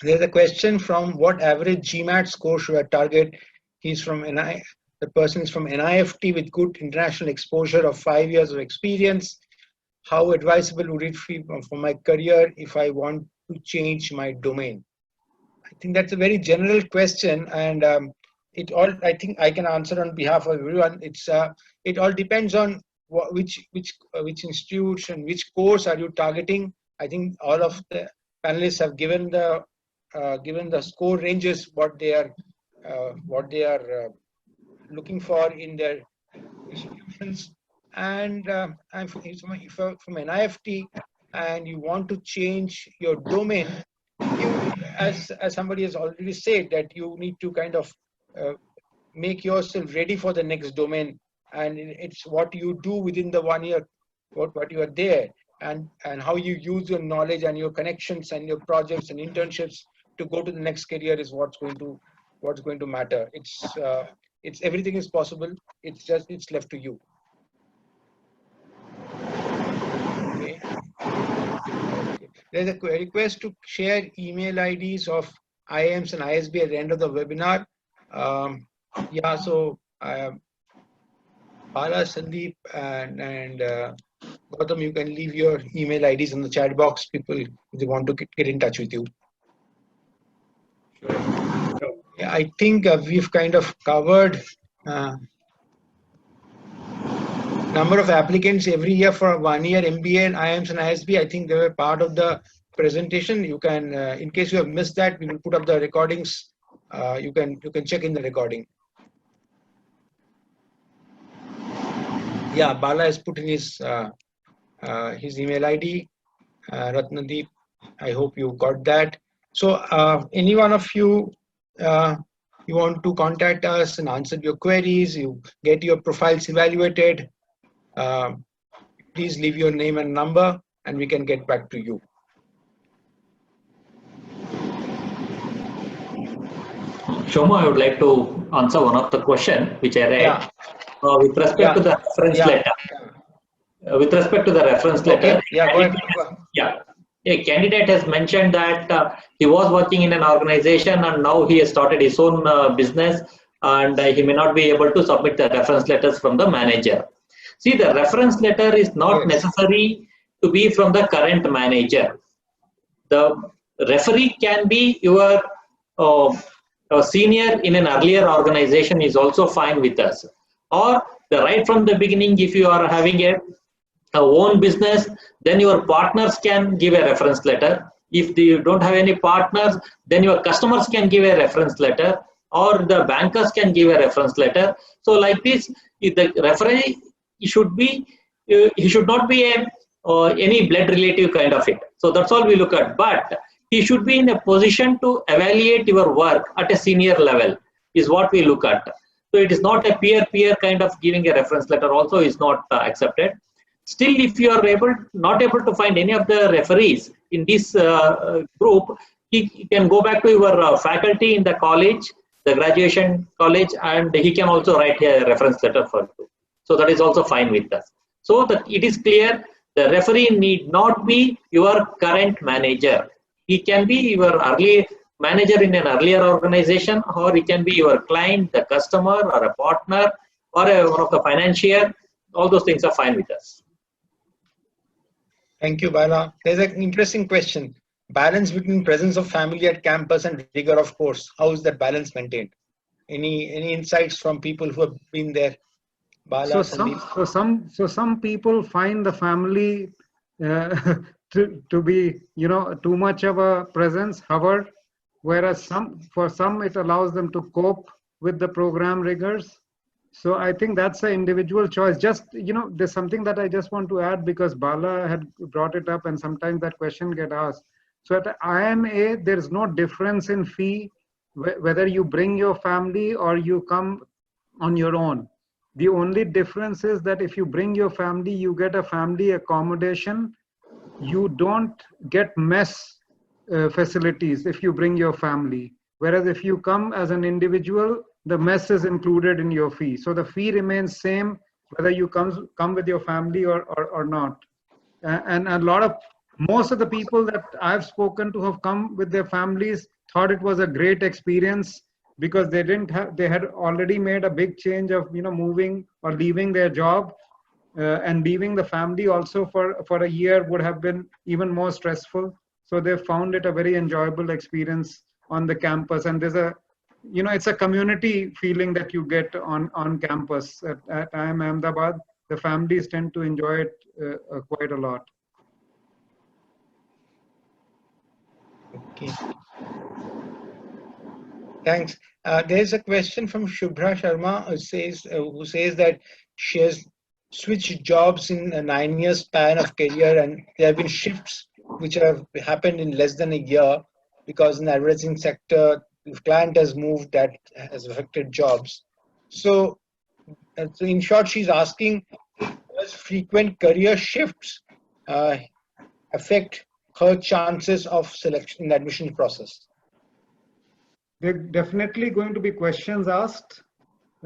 There's a question from what average GMAT score should I target? He's from the person is from NIFT with good international exposure of 5 years of experience. How advisable would it be for my career if I want to change my domain? I think that's a very general question, and I think I can answer on behalf of everyone. It all depends on which institutes and which course are you targeting. I think all of the panelists have given the score ranges, what they are looking for in their institutions. And if you're from an IFT and you want to change your domain, as somebody has already said, that you need to kind of make yourself ready for the next domain, and it's what you do within the 1 year, what you are there, and how you use your knowledge and your connections and your projects and internships to go to the next career is what's going to matter. It's everything is possible. It's left to you. Okay. There's a request to share email IDs of IIMs and ISB at the end of the webinar. Yeah, so Bala, Sandeep, and Gautam, you can leave your email IDs in the chat box. People, if they want to get in touch with you. Yeah, I think we've kind of covered number of applicants every year for 1 year MBA and IIMs and ISB. I think they were part of the presentation. You can, in case you have missed that, we will put up the recordings. You can check in the recording. Yeah, Bala has put in his email ID. Ratnadeep, I hope you got that. So any one of you, you want to contact us and answer your queries, you get your profiles evaluated, please leave your name and number and we can get back to you. Shoma, I would like to answer one of the question which I read. Yeah. With respect to the reference letter. With respect to the reference letter, yeah, go ahead. Yeah, a candidate has mentioned that he was working in an organization and now he has started his own business, and he may not be able to submit the reference letters from the manager. See, the reference letter is not necessary to be from the current manager. The referee can be your senior in an earlier organization is also fine with us. Or right from the beginning, if you are having a own business, then your partners can give a reference letter. If you don't have any partners, then your customers can give a reference letter, or the bankers can give a reference letter. So like this, if the referee should be, he should not be any blood relative kind of it. So that's all we look at. But he should be in a position to evaluate your work at a senior level is what we look at. So it is not a peer-peer kind of giving a reference letter also is not accepted. Still, if you are not able to find any of the referees in this group, he can go back to your faculty in the college, the graduation college, and he can also write a reference letter for you. So that is also fine with us. So that it is clear, the referee need not be your current manager. He can be your early manager in an earlier organization, or he can be your client, the customer, or a partner, or one of the financier. All those things are fine with us. Thank you, Bala. There's an interesting question. Balance between presence of family at campus and rigor of course. How is that balance maintained? Any insights from people who have been there? Bala, Sandeep? Some people find the family uh, to be, you know, too much of a presence, however, whereas for some it allows them to cope with the program rigors. So I think that's an individual choice. Just, you know, there's something that I just want to add because Bala had brought it up and sometimes that question get asked. So at IIM A, there's no difference in fee whether you bring your family or you come on your own. The only difference is that if you bring your family, you get a family accommodation. You don't get mess facilities if you bring your family. Whereas if you come as an individual, the mess is included in your fee. So the fee remains same whether you come with your family or not. And most of the people that I've spoken to have come with their families thought it was a great experience because they had already made a big change of, you know, moving or leaving their job, and leaving the family also for a year would have been even more stressful. So they found it a very enjoyable experience on the campus. And there's a, you know, it's a community feeling that you get on campus at IIM Ahmedabad. The families tend to enjoy it quite a lot. Okay. Thanks. There's a question from Shubhra Sharma who says that she has switched jobs in a 9-year span of career, and there have been shifts which have happened in less than a year because in the advertising sector, the client has moved, that has affected jobs. So in short, she's asking, does frequent career shifts affect her chances of selection in the admission process? There are definitely going to be questions asked.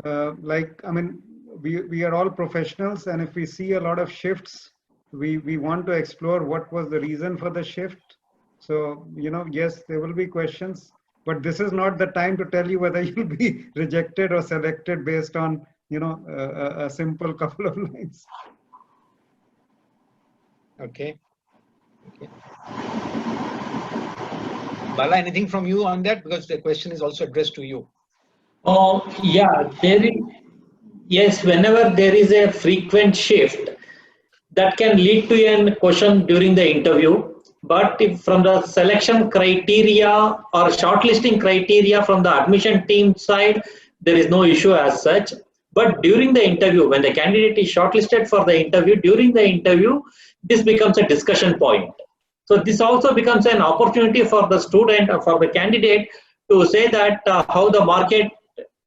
Like, I mean, we are all professionals, and if we see a lot of shifts, we want to explore what was the reason for the shift. So, you know, yes, there will be questions, but this is not the time to tell you whether you'll be rejected or selected based on, you know, a simple couple of lines. Okay. Bala, anything from you on that? Because the question is also addressed to you. Yeah, yes, whenever there is a frequent shift, that can lead to a question during the interview. But if from the selection criteria or shortlisting criteria from the admission team side, there is no issue as such. But during the interview, when the candidate is shortlisted for the interview, during the interview, this becomes a discussion point. So this also becomes an opportunity for the student or for the candidate to say that how the market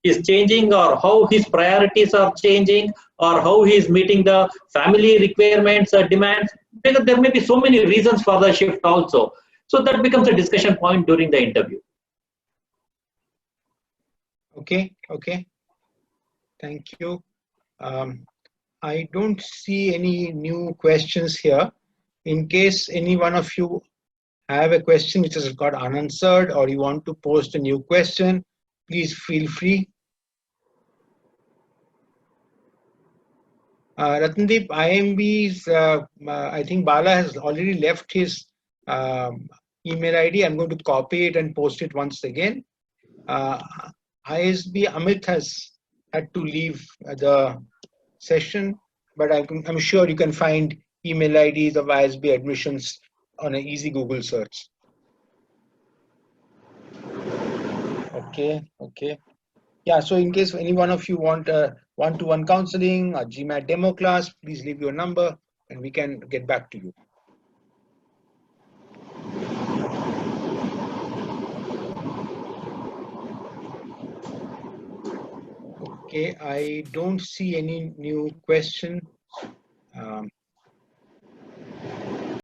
is changing, or how his priorities are changing, or how he is meeting the family requirements or demands, because there may be so many reasons for the shift also. So that becomes a discussion point during the interview. Okay. Thank you. I don't see any new questions here. In case any one of you have a question which has got unanswered, or you want to post a new question, please feel free. Ratandeep, IMB's, I think Bala has already left his email ID. I'm going to copy it and post it once again. ISB Amit has had to leave the session, but I'm sure you can find email IDs of ISB admissions on an easy Google search. Okay. Yeah, so in case any one of you want one-to-one counseling or GMAT demo class, please leave your number and we can get back to you. Okay, I don't see any new question.